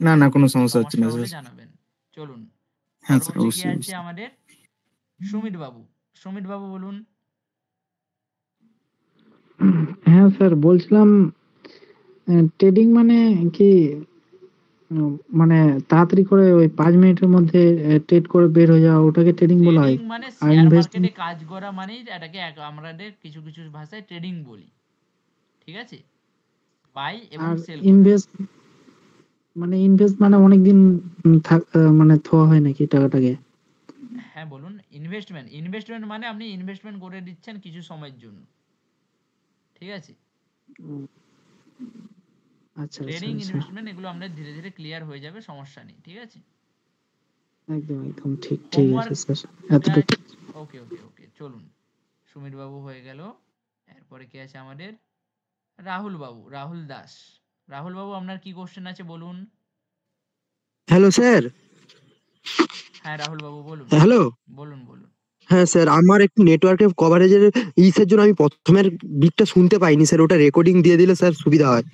না না, কোনো সমস্যা হচ্ছে সমস্যা না হলে স্যার। জানাবেন। চলুন, হ্যাঁ স্যার, পরবর্তী কে অবশ্যই আছে অবশ্যই। আমাদের? সুমিত বাবু। সুমিত বাবু বলুন। হ্যাঁ স্যার, বলছিলাম ট্রেডিং মানে কি? মানে তাড়াতাড়ি করে ওই 5 মিনিটের মধ্যে ট্রেড করে বের হয়ে যাওয়া, ওটাকে ট্রেডিং বলা ট্রেডিং হয়। মানে আর শেয়ার মার্কেটে ইনভেস্টমেন্ট কাজ করা মানেই এটাকে আমাদের কিছু ভাষায় ট্রেডিং বলি। ঠিক আছে? বাই এবং আর সেল করা। ইনভেস্ট মানে অনেকদিন মানে থোয়া হয় নাকি টাকাটাকে? হ্যাঁ বলুন। ইনভেস্টমেন্ট মানে আপনি ইনভেস্টমেন্ট করে দিচ্ছেন কিছু সময়ের জন্য। ঠিক আছে? উম, আচ্ছা আচ্ছা ট্রেডিং, আচ্ছা, ইনভেস্টমেন্ট এগুলো আপনার ধীরে ধীরে ক্লিয়ার হয়ে যাবে, সমস্যা নেই। ঠিক আছে? একদম একদম ঠিক ঠিক আছে হোমওয়ার্ক স্যার, কোথায়? এতটুকু। ওকে ওকে ওকে, চলুন। সুমিত বাবু হয়ে গেল। এরপরে কে আছে আমাদের? রাহুল বাবু, রাহুল দাস। রাহুল বাবু আপনার কি কোশ্চেন আছে বলুন। Hello sir. হ্যাঁ রাহুল বাবু বলুন। হ্যালো। বলুন বলুন। হ্যাঁ স্যার, আমার একটু নেটওয়ার্কের কভারেজের ইসের জন্য আমি প্রথমের বিটটা শুনতে পাইনি স্যার। ওটা রেকর্ডিং দিয়ে দিলে স্যার সুবিধা হয়।